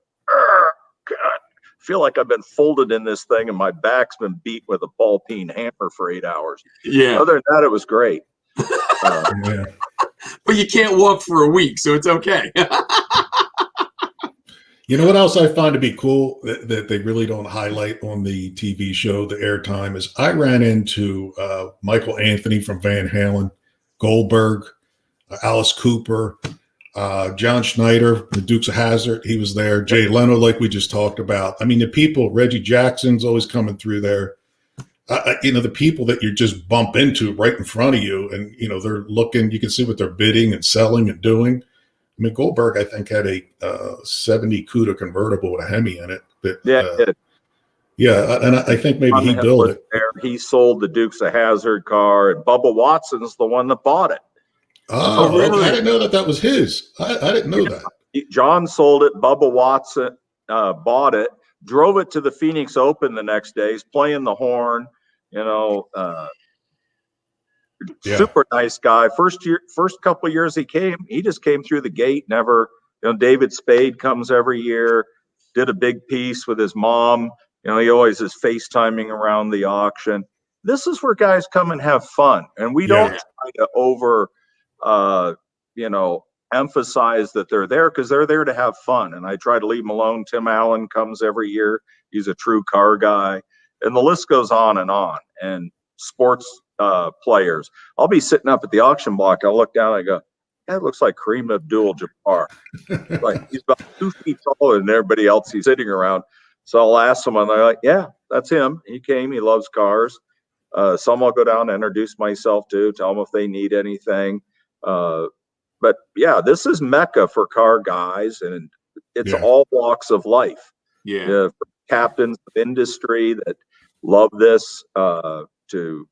God, I feel like I've been folded in this thing and my back's been beat with a ball peen hammer for 8 hours. Yeah. Other than that, it was great. Yeah. But you can't walk for a week, so it's okay. You know what else I find to be cool that they really don't highlight on the TV show, the airtime, is I ran into Michael Anthony from Van Halen, Goldberg, Alice Cooper, John Schneider, the Dukes of Hazzard. He was there. Jay Leno, like we just talked about. I mean, the people, Reggie Jackson's always coming through there. You know, the people that you just bump into right in front of you, and, you know, they're looking, you can see what they're bidding and selling and doing. I mean, Goldberg, I think, had a 70 Cuda convertible with a Hemi in it. But, yeah, and I think maybe he built it. He sold the Dukes of Hazzard car, and Bubba Watson's the one that bought it. Oh, really? I didn't know that was his. I didn't know that. John sold it. Bubba Watson bought it, drove it to the Phoenix Open the next day. He's playing the horn, you know. Yeah. super nice guy. First couple of years he just came through the gate. Never, David Spade comes every year. Did a big piece with his mom. He always is FaceTiming around the auction. This is where guys come and have fun, and we don't try to emphasize that they're there, because they're there to have fun. And I try to leave them alone. Tim Allen comes every year. He's a true car guy, and the list goes on. And sports players. I'll be sitting up at the auction block. I'll look down. I go, that looks like Kareem Abdul-Jabbar. Like, he's about 2 feet taller than everybody else he's sitting around. So I'll ask someone. They're like, yeah, that's him. He came. He loves cars. Some I'll go down and introduce myself to, tell them if they need anything. But yeah, this is Mecca for car guys, and it's all walks of life. Yeah. For captains of industry that love this, to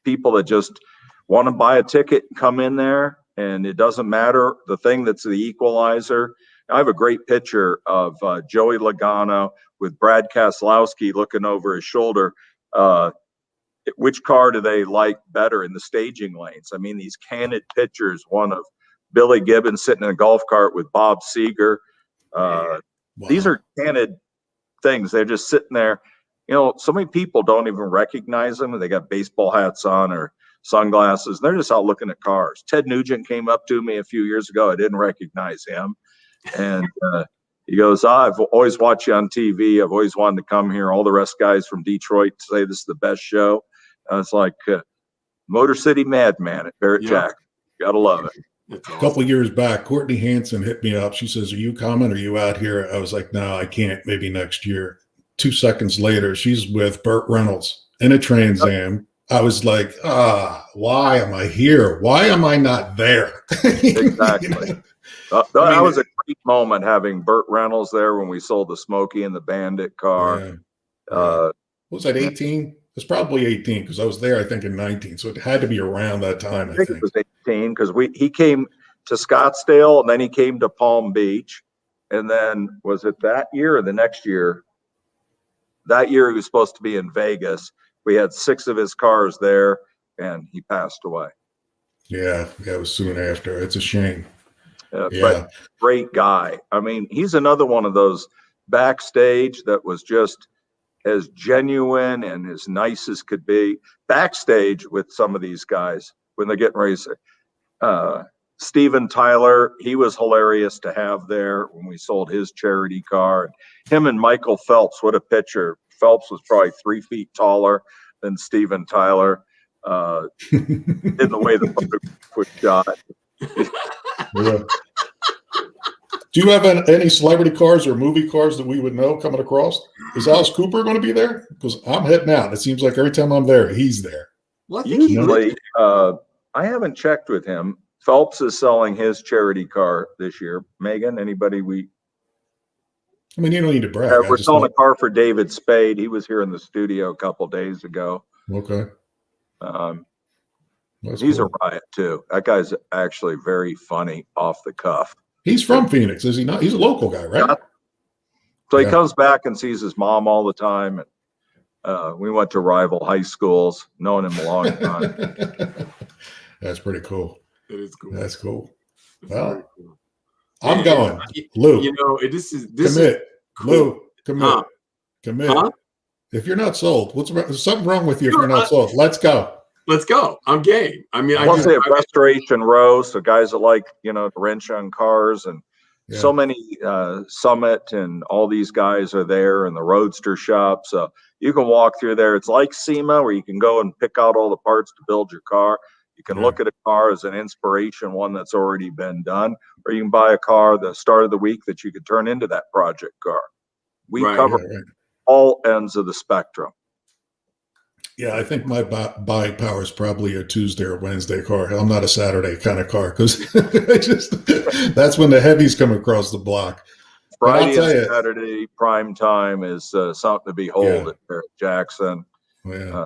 people that just want to buy a ticket and come in there, and it doesn't matter the thing that's the equalizer. I have a great picture of Joey Logano with Brad Keselowski looking over his shoulder. Which car do they like better in the staging lanes? I mean, these candid pictures, one of Billy Gibbons sitting in a golf cart with Bob Seger. Wow. These are candid things. They're just sitting there. So many people don't even recognize them. They got baseball hats on or sunglasses. They're just out looking at cars. Ted Nugent came up to me a few years ago. I didn't recognize him. And he goes, I've always watched you on TV. I've always wanted to come here. All the rest guys from Detroit say this is the best show. And it's like Motor City Madman at Barrett-Jackson. Gotta love it. A couple of years back, Courtney Hanson hit me up. She says, are you coming? Are you out here? I was like, no, I can't. Maybe next year. 2 seconds later, she's with Burt Reynolds in a Trans Am. I was like, why am I here? Why am I not there? Exactly. That was a great moment having Burt Reynolds there when we sold the Smokey and the Bandit car. What was that, 18? It's probably 18 because I was there, I think, in 19. So it had to be around that time, I think. It was 18 because he came to Scottsdale and then he came to Palm Beach. And then was it that year or the next year? That year he was supposed to be in Vegas. We had 6 of his cars there and he passed away. Yeah, it was soon after. It's a shame. But great guy. I mean, he's another one of those backstage that was just as genuine and as nice as could be. Backstage with some of these guys when they're getting ready to Steven Tyler, he was hilarious to have there when we sold his charity car. Him and Michael Phelps, what a picture. Phelps was probably 3 feet taller than Steven Tyler in the way the photograph was shot. Yeah. Do you have any celebrity cars or movie cars that we would know coming across? Is Alice Cooper going to be there? Because I'm heading out. It seems like every time I'm there, he's there. Well, I think usually, I haven't checked with him. Phelps is selling his charity car this year. Megan, anybody I mean, you don't need to brag. We're selling a car for David Spade. He was here in the studio a couple days ago. Okay. He's a riot too. That guy's actually very funny off the cuff. He's from Phoenix, is he not? He's a local guy, right? Yeah. So he comes back and sees his mom all the time. And we went to rival high schools, known him a long time. That's pretty cool. It is cool. That's cool. It's well, cool. I'm going. Lou. This commit. is cool. Lou, commit. Commit. Huh? If you're not sold, there's something wrong with you if you're not sold. Let's go. Let's go. I'm game. I mean, I want to say a restoration row. So guys that like, to wrench on cars and so many Summit and all these guys are there in the Roadster shop. So you can walk through there. It's like SEMA where you can go and pick out all the parts to build your car. You can look at a car as an inspiration, one that's already been done, or you can buy a car the start of the week that you could turn into that project car. We cover all ends of the spectrum. Yeah, I think my buying power is probably a Tuesday or Wednesday car. I'm not a Saturday kind of car because that's when the heavies come across the block. Friday and Saturday prime time is something to behold at Barret-Jackson. Yeah.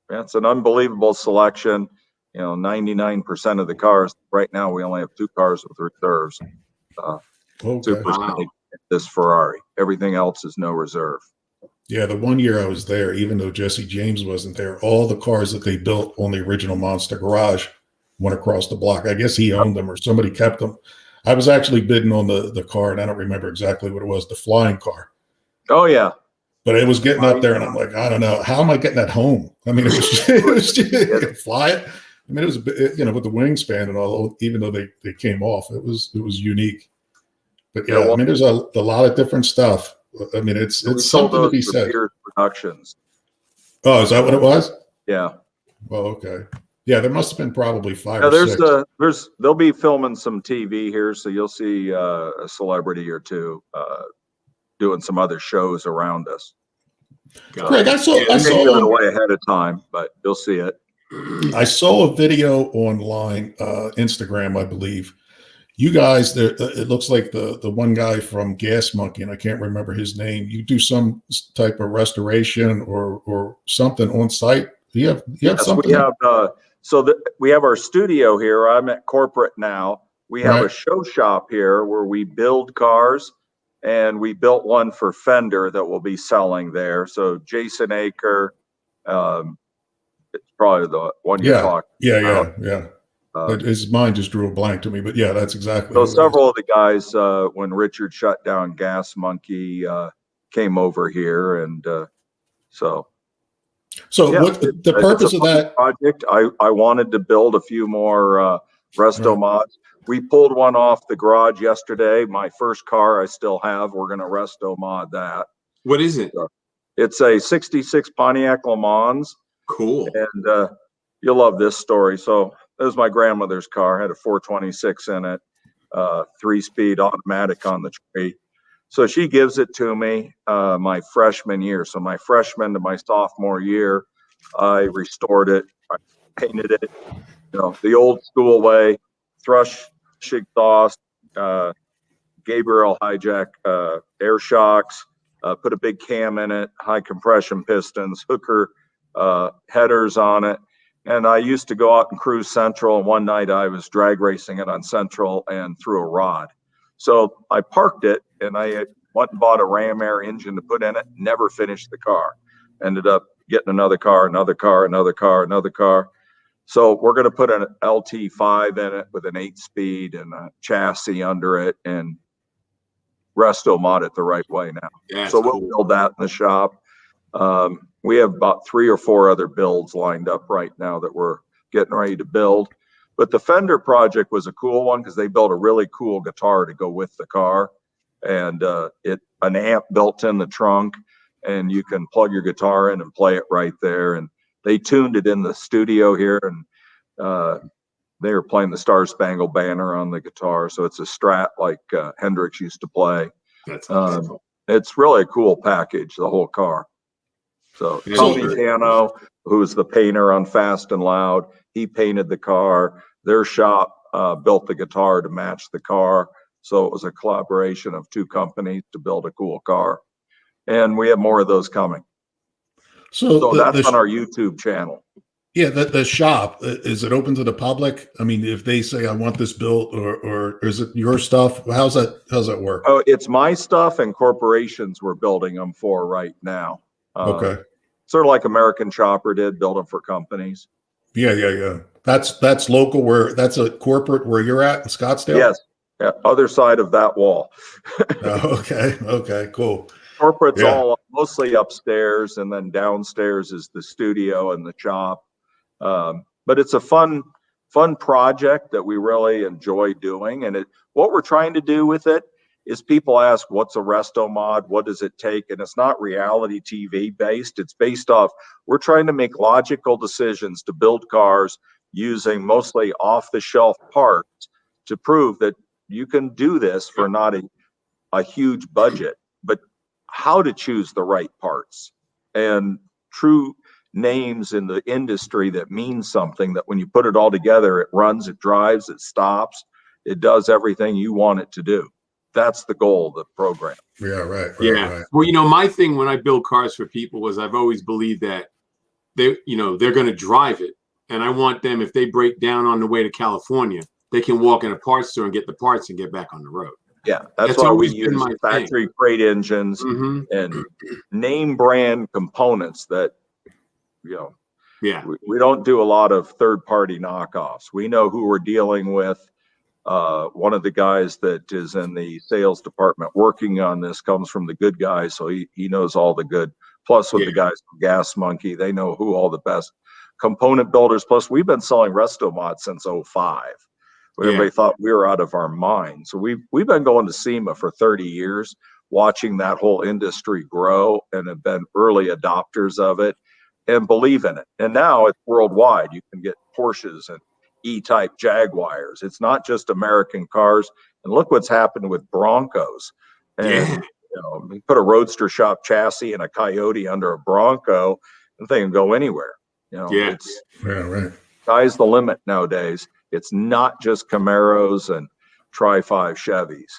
It's an unbelievable selection. 99% of the cars right now, we only have 2 cars with reserves. 2% this Ferrari. Everything else is no reserve. Yeah, the one year I was there, even though Jesse James wasn't there, all the cars that they built on the original Monster Garage went across the block. I guess he owned them or somebody kept them. I was actually bidding on the car, and I don't remember exactly what it was, the flying car. Oh, yeah. But it was getting up there, and I'm like, I don't know. How am I getting that home? I mean, it was just, fly it. I mean, it was, with the wingspan and all, even though they came off, it was unique. But yeah, I mean, there's a lot of different stuff. I mean, it's something to be said. Productions. Oh, is that what it was? Yeah. Well, okay. Yeah, there must have been probably 5 or 6. They'll be filming some TV here, so you'll see a celebrity or two doing some other shows around us. Greg, I saw it away ahead of time, but you'll see it. I saw a video online, Instagram, I believe. You guys, it looks like the one guy from Gas Monkey, and I can't remember his name. You do some type of restoration or something on site. You have something. We have we have our studio here. I'm at corporate now. We have a show shop here where we build cars, and we built one for Fender that we'll be selling there. So Jason Aker, it's probably the one you're talking about. Yeah. His mind just drew a blank to me, but yeah, that's exactly. So several of the guys, when Richard shut down Gas Monkey, came over here, and so what the purpose of that project? I wanted to build a few more resto mods. We pulled one off the garage yesterday. My first car I still have. We're going to resto mod that. What is it? It's a '66 Pontiac Le Mans. Cool. And you'll love this story. So it was my grandmother's car. Had a 426 in it, 3-speed automatic on the tree. So she gives it to me my freshman year. So my freshman to my sophomore year, I restored it. I painted it, the old school way, thrush exhaust, Gabriel hijack air shocks, put a big cam in it, high compression pistons, hooker headers on it. And I used to go out and cruise Central, and one night I was drag racing it on Central and threw a rod. So I parked it, and I went and bought a Ram Air engine to put in it, never finished the car. Ended up getting another car. So we're going to put an LT5 in it with an 8-speed and a chassis under it and resto mod it the right way now. Yeah, so we'll build that in the shop. We have about 3 or 4 other builds lined up right now that we're getting ready to build. But the Fender project was a cool one because they built a really cool guitar to go with the car, and an amp built in the trunk, and you can plug your guitar in and play it right there. And they tuned it in the studio here, and they were playing the Star Spangled Banner on the guitar. So it's a Strat like Hendrix used to play. That's awesome. It's really a cool package, the whole car. So Tony Tano, who's the painter on Fast and Loud, he painted the car. Their shop built the guitar to match the car. So it was a collaboration of 2 companies to build a cool car. And we have more of those coming. So that's on our YouTube channel. Yeah, the shop, is it open to the public? I mean, if they say I want this built, or is it your stuff? How's that work? Oh, it's my stuff, and corporations we're building them for right now. Okay. Sort of like American Chopper did, build them for companies. Yeah. That's local. That's a corporate where you're at in Scottsdale? Yes. Yeah, other side of that wall. Okay, cool. Corporate's all mostly upstairs, and then downstairs is the studio and the shop. But it's a fun project that we really enjoy doing. And what we're trying to do with it is, people ask, what's a resto mod? What does it take? And it's not reality TV based. It's based off, we're trying to make logical decisions to build cars using mostly off the shelf parts to prove that you can do this for not a huge budget, but how to choose the right parts and true names in the industry that mean something, that when you put it all together, it runs, it drives, it stops, it does everything you want it to do. That's the goal of the program. Yeah, right. Right. Well, my thing when I build cars for people was, I've always believed that they're going to drive it. And I want them, if they break down on the way to California, they can walk in a parts store and get the parts and get back on the road. Yeah, that's why we use factory freight engines and name brand components that, you know, we don't do a lot of third party knockoffs. We know who we're dealing with. One of the guys that is in the sales department working on this comes from the good guys, so he knows all the good. Plus with the guys from Gas Monkey, they know who all the best component builders. Plus we've been selling Restomod since 05. Everybody thought we were out of our mind. So we've been going to SEMA for 30 years, watching that whole industry grow, and have been early adopters of it and believe in it. And now it's worldwide. You can get Porsches and E-type Jaguars. It's not just American cars. And look what's happened with Broncos. And you know, you put a Roadster shop chassis and a Coyote under a Bronco, and they can go anywhere. You know, it's sky's the limit nowadays. It's not just Camaros and Tri-5 Chevys.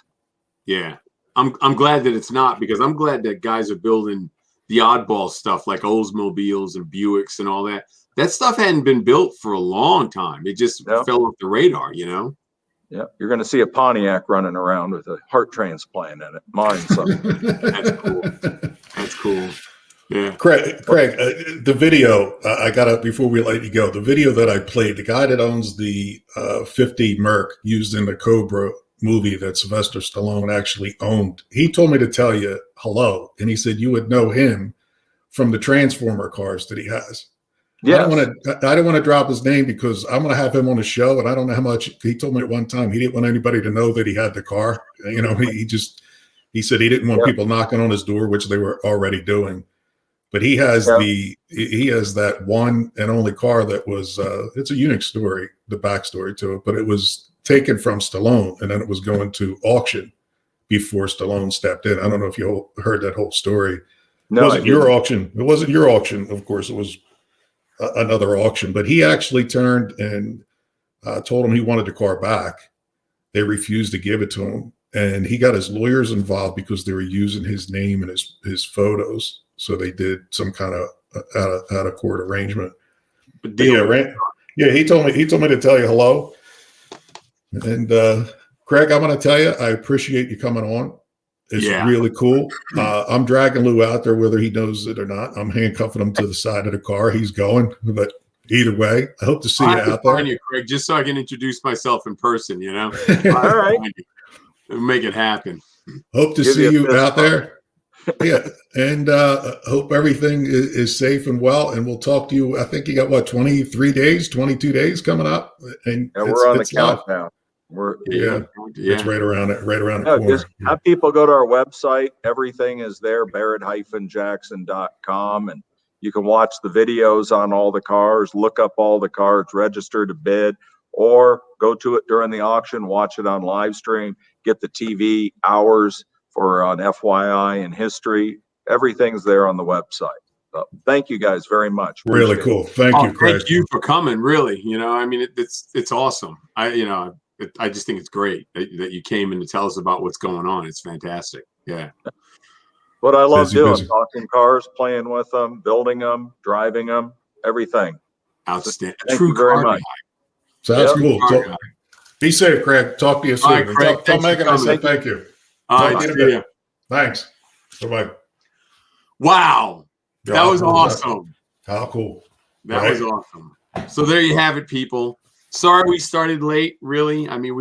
Yeah, I'm glad that it's not, because I'm glad that guys are building the oddball stuff like Oldsmobiles and Buicks and all that. That stuff hadn't been built for a long time. It just fell off the radar, you know? Yeah, you're going to see a Pontiac running around with a heart transplant in it. Mine, something. That's cool. That's cool. Yeah. Craig, the video, I got to, before we let you go, the video that I played, the guy that owns the 50 Merc used in the Cobra movie that Sylvester Stallone actually owned, he told me to tell you hello. And he said you would know him from the Transformer cars that he has. Yes. I don't want to drop his name because I'm going to have him on the show, and I don't know how much. He told me at one time he didn't want anybody to know that he had the car. You know, he said he didn't want people knocking on his door, which they were already doing. But he has he has that one and only car that was it's a unique story, the backstory to it, but it was taken from Stallone, and then it was going to auction before Stallone stepped in. I don't know if you heard that whole story. No, it wasn't your auction. It wasn't your auction, of course. It was another auction, but he actually turned and told him he wanted the car back. They refused to give it to him, and he got his lawyers involved because they were using his name and his photos. So they did some kind of out of court arrangement. But he told me to tell you hello. And Craig, I'm going to tell you, I appreciate you coming on. It's really cool. I'm dragging Lou out there, whether he knows it or not. I'm handcuffing him to the side of the car. He's going, but either way, I hope to see you out there. You, Craig, just so I can introduce myself in person, you know? All right. Make it happen. Hope to see you out there. Yeah. And hope everything is safe and well. And we'll talk to you. I think you got 23 days, 22 days coming up. And we're on the countdown. It's right around the corner. Just have people go to our website. Everything is there, Barret-Jackson.com, and you can watch the videos on all the cars, look up all the cars, register to bid, or go to it during the auction, watch it on live stream, get the TV hours for on FYI and history. Everything's there on the website. So thank you guys very much. Really cool. Thank you, Craig. Thank you for coming. Really, you know, I mean, it's awesome. I just think it's great that you came in to tell us about what's going on. It's fantastic. Yeah. What I love doing, talking cars, playing with them, building them, driving them, everything. Outstanding. Thank you very much. Sounds cool. So, be safe, Craig. Talk to you soon. Right, Craig, tell Megan I said thank you. All right, see you. Thanks. Bye-bye. Wow. That was awesome. How cool. That was awesome. So there you have it, people. Sorry we started late, really. I mean,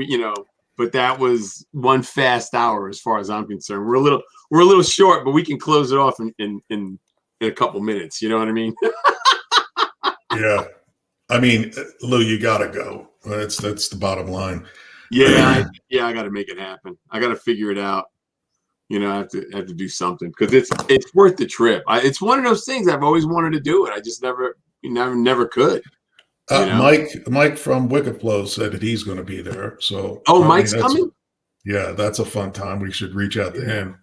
but that was one fast hour as far as I'm concerned. We're a little short, but we can close it off in a couple minutes. You know what I mean? Yeah. I mean, Lou, you gotta go. That's the bottom line. Yeah, I got to make it happen. I got to figure it out. You know, I have to do something because it's worth the trip. It's one of those things I've always wanted to do it. I just never could. You know? Mike from Wicked Flow said that he's going to be there. So Mike's coming. Yeah, that's a fun time. We should reach out to him.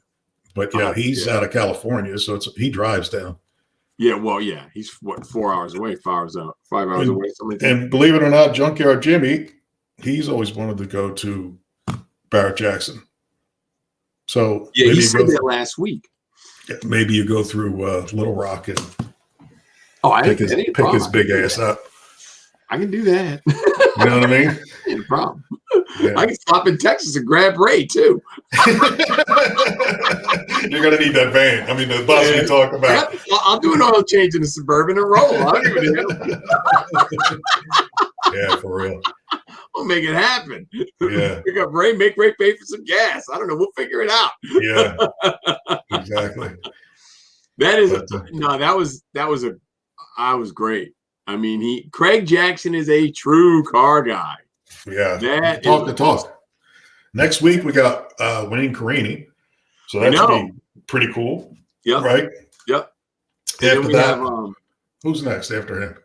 But he's out of California, so he drives down. Yeah, well, he's 4 hours away, 5 hours out, 5 hours away, something like that. And believe it or not, Junkyard Jimmy, he's always wanted to go to Barret-Jackson. So he said that last week. Maybe you go through Little Rock and pick his big ass up. I can do that. You know what I mean? Ain't a problem. Yeah. I can stop in Texas and grab Ray too. You're gonna need that van. I mean, the bus we talk about. I'll do an oil change in the Suburban and roll. I don't give a damn. Yeah, for real. We'll make it happen. Yeah. Pick up Ray, make Ray pay for some gas. I don't know. We'll figure it out. Yeah. Exactly. That was great. I mean, Craig Jackson is a true car guy. Yeah. Talk the talk. Next week we got Wayne Carini. So that should be pretty cool. Yep. Right? Yep. After that, who's next after him?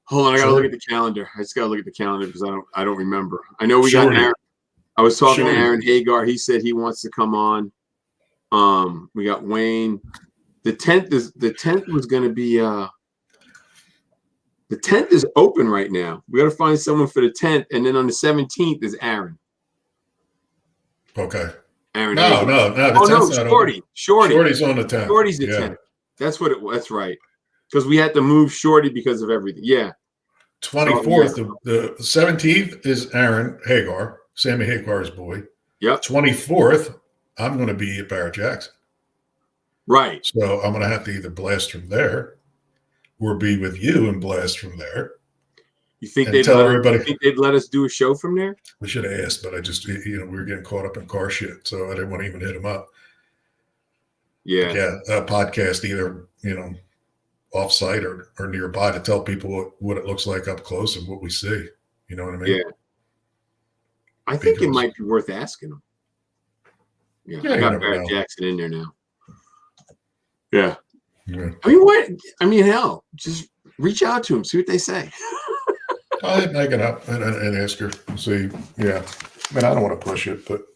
Hold on, I gotta look at the calendar. I just gotta look at the calendar because I don't remember. I know we got Aaron. I was talking to Aaron Hagar. He said he wants to come on. We got Wayne. The 10th was gonna be the 10th is open right now. We gotta find someone for the 10th, and then on the 17th is Aaron. Okay. Aaron. No. Shorty. Shorty's on the 10th. Shorty's the 10th. That's what that's right. Because we had to move Shorty because of everything. Yeah. 24th, the 17th is Aaron Hagar, Sammy Hagar's boy. Yep. 24th, I'm going to be at Barret-Jackson. Right. So I'm going to have to either blast from there or be with you and blast from there. You think they'd let us do a show from there? We should have asked, but I just, we were getting caught up in car shit, so I didn't want to even hit him up. Yeah. Yeah, a podcast either, off-site or nearby to tell people what it looks like up close and what we see. You know what I mean? Yeah. I think it might be worth asking them. Yeah, I got Barret-Jackson in there now. Yeah. I mean, hell, just reach out to them, see what they say. I'll make it up and ask her. See, yeah. I mean, I don't want to push it, but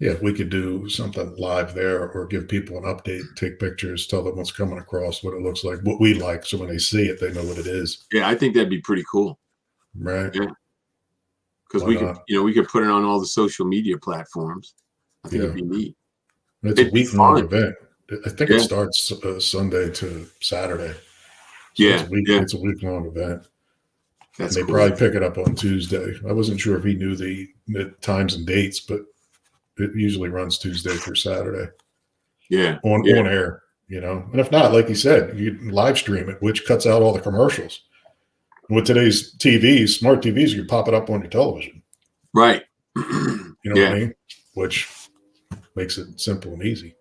yeah, we could do something live there or give people an update, take pictures, tell them what's coming across, what it looks like, what we like. So when they see it, they know what it is. Yeah, I think that'd be pretty cool. Right. Yeah. Because we could put it on all the social media platforms. I think it'd be neat. It's a week-long event. I think it starts Sunday to Saturday. So it's a week-long event. And they probably pick it up on Tuesday. I wasn't sure if he knew the times and dates, but it usually runs Tuesday through Saturday. Yeah. On air, And if not, like you said, you live stream it, which cuts out all the commercials. And with today's TVs, smart TVs, you pop it up on your television. Right. You know what I mean? Which makes it simple and easy.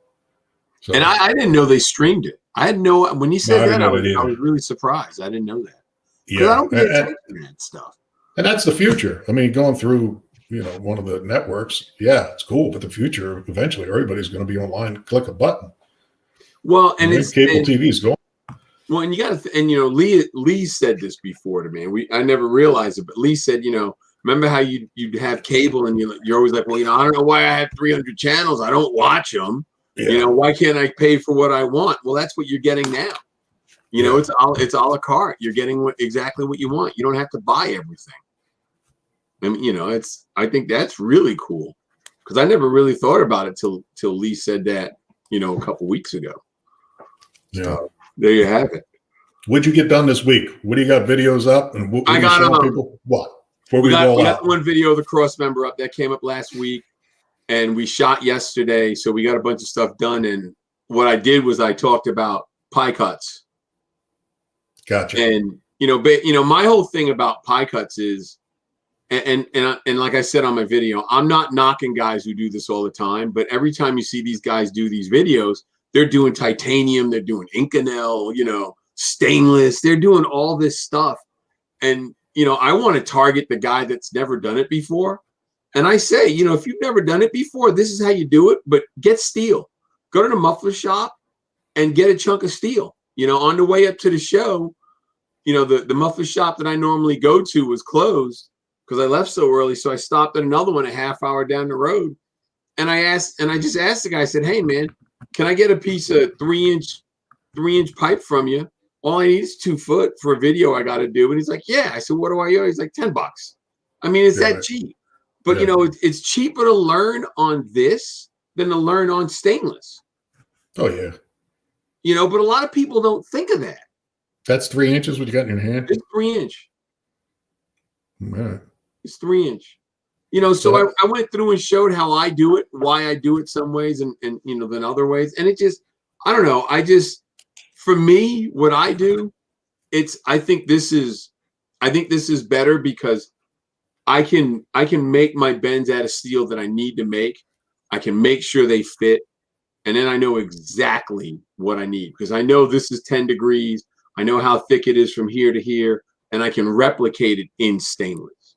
So, and I didn't know they streamed it. I had when you said that, I was really surprised. I didn't know that. Yeah. I don't pay attention to that stuff. And that's the future. I mean, going through, one of the networks, it's cool. But the future, eventually, everybody's going to be online, click a button. Well, and it's cable TV's going. Well, and you got to, Lee said this before to me. I never realized it, but Lee said, remember how you'd have cable and you're always like, well, I don't know why I have 300 channels. I don't watch them. Yeah. Why can't I pay for what I want? Well, that's what you're getting now. It's a la carte. You're getting exactly what you want. You don't have to buy everything. I mean, I think that's really cool because I never really thought about it till Lee said that, a couple weeks ago. Yeah. So, there you have it. What'd you get done this week? What do you got videos up? And what I got people? What? We got one video of the cross member up that came up last week, and we shot yesterday. So we got a bunch of stuff done. And what I did was I talked about pie cuts. Gotcha. And my whole thing about pie cuts is, and like I said on my video, I'm not knocking guys who do this all the time, but every time you see these guys do these videos, they're doing titanium, they're doing Inconel, stainless, they're doing all this stuff. And, I want to target the guy that's never done it before. And I say, if you've never done it before, this is how you do it, but get steel. Go to the muffler shop and get a chunk of steel. On the way up to the show, the muffler shop that I normally go to was closed because I left so early. So I stopped at another one a half hour down the road. And I just asked the guy, I said, hey, man, can I get a piece of 3-inch pipe from you? All I need is 2 foot for a video I got to do. And he's like, yeah. I said, what do I owe? He's like, $10. I mean, it's that cheap. But, it's cheaper to learn on this than to learn on stainless. Oh, yeah. But a lot of people don't think of that. That's 3 inches what you got in your hand? It's 3 inch. Right. It's 3-inch. So I went through and showed how I do it, why I do it some ways and than other ways. And it just, I don't know. For me, what I do, I think this is better because I can make my bends out of steel that I need to make. I can make sure they fit. And then I know exactly what I need because I know this is 10 degrees. I know how thick it is from here to here, and I can replicate it in stainless.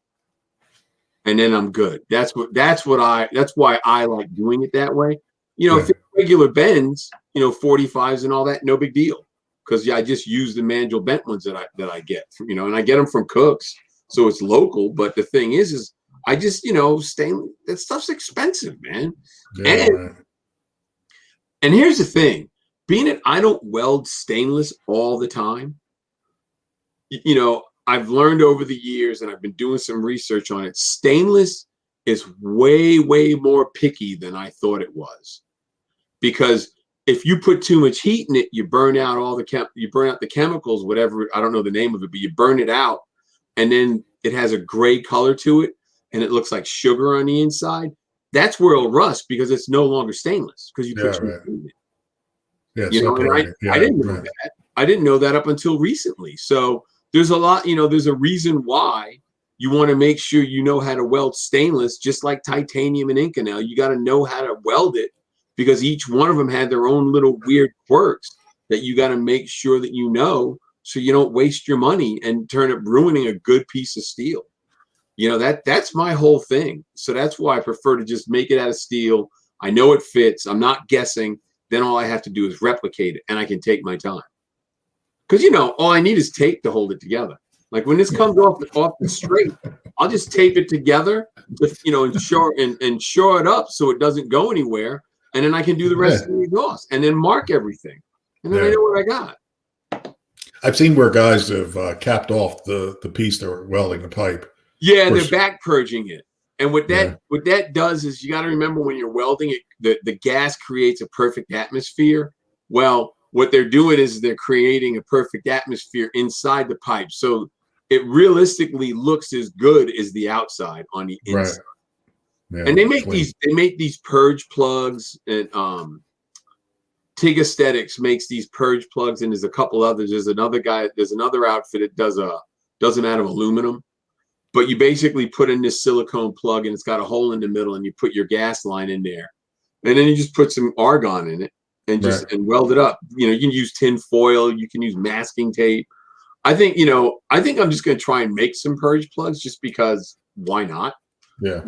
And then I'm good. That's why I like doing it that way. If it's regular bends, 45s and all that, no big deal. Because I just use the manual bent ones that I get, and I get them from Cooks, so it's local. But the thing is I just, stainless, that stuff's expensive, man. Yeah, And here's the thing, being that I don't weld stainless all the time, I've learned over the years, and I've been doing some research on it. Stainless is way, way more picky than I thought it was, because if you put too much heat in it, you burn out the chemicals, whatever, I don't know the name of it, but you burn it out, and then it has a gray color to it, and it looks like sugar on the inside. That's where it'll rust because it's no longer stainless because you put too much heat in it. Yeah, I didn't know that. I didn't know that up until recently. So there's a lot, there's a reason why you want to make sure you know how to weld stainless, just like titanium and Inconel. You got to know how to weld it because each one of them had their own little weird quirks that you got to make sure that so you don't waste your money and turn up ruining a good piece of steel. That's my whole thing. So that's why I prefer to just make it out of steel. I know it fits. I'm not guessing. Then all I have to do is replicate it, and I can take my time. Because, all I need is tape to hold it together. Like when this comes off the straight, I'll just tape it together, and shore it up so it doesn't go anywhere. And then I can do the rest of the exhaust and then mark everything. And then I know what I got. I've seen where guys have capped off the piece they're welding the pipe. Yeah, they're back purging it. And what that does is you got to remember when you're welding it, the gas creates a perfect atmosphere. Well, what they're doing is they're creating a perfect atmosphere inside the pipe. So it realistically looks as good as the outside on the inside. Right. Yeah, and they make these purge plugs, and TIG Aesthetics makes these purge plugs, and there's a couple others. There's another outfit that does them out of aluminum. But you basically put in this silicone plug, and it's got a hole in the middle, and you put your gas line in there, and then you just put some argon in it and and weld it up. You can use tin foil, you can use masking tape. I think I'm just going to try and make some purge plugs just because why not? Yeah.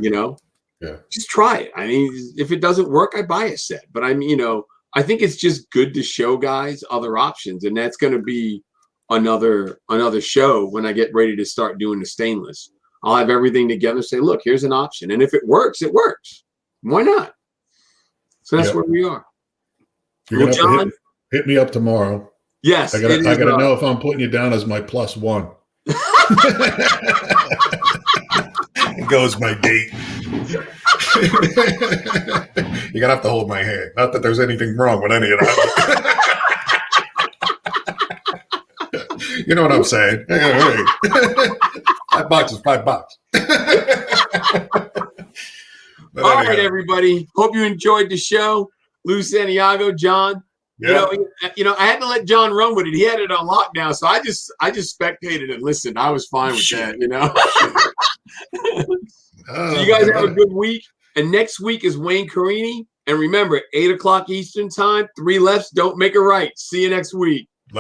Just try it. I mean, if it doesn't work, I buy a set. But I think it's just good to show guys other options, and that's going to be another show when I get ready to start doing the stainless. I'll have everything together, say, look, here's an option. And if it works, it works. Why not? So that's where we are. You're going to hit me up tomorrow. Yes. I got to know if I'm putting you down as my +1. It goes my date. You're going to have to hold my hand. Not that there's anything wrong with any of that. You know what I'm saying? Hey. $5 is $5. All right, everybody. Hope you enjoyed the show. Lou Santiago, John. Yeah. I had to let John run with it. He had it on lockdown, so I just spectated and listened. I was fine with that. So you guys have a good week. And next week is Wayne Carini. And remember, 8 o'clock Eastern time, 3 lefts don't make a right. See you next week.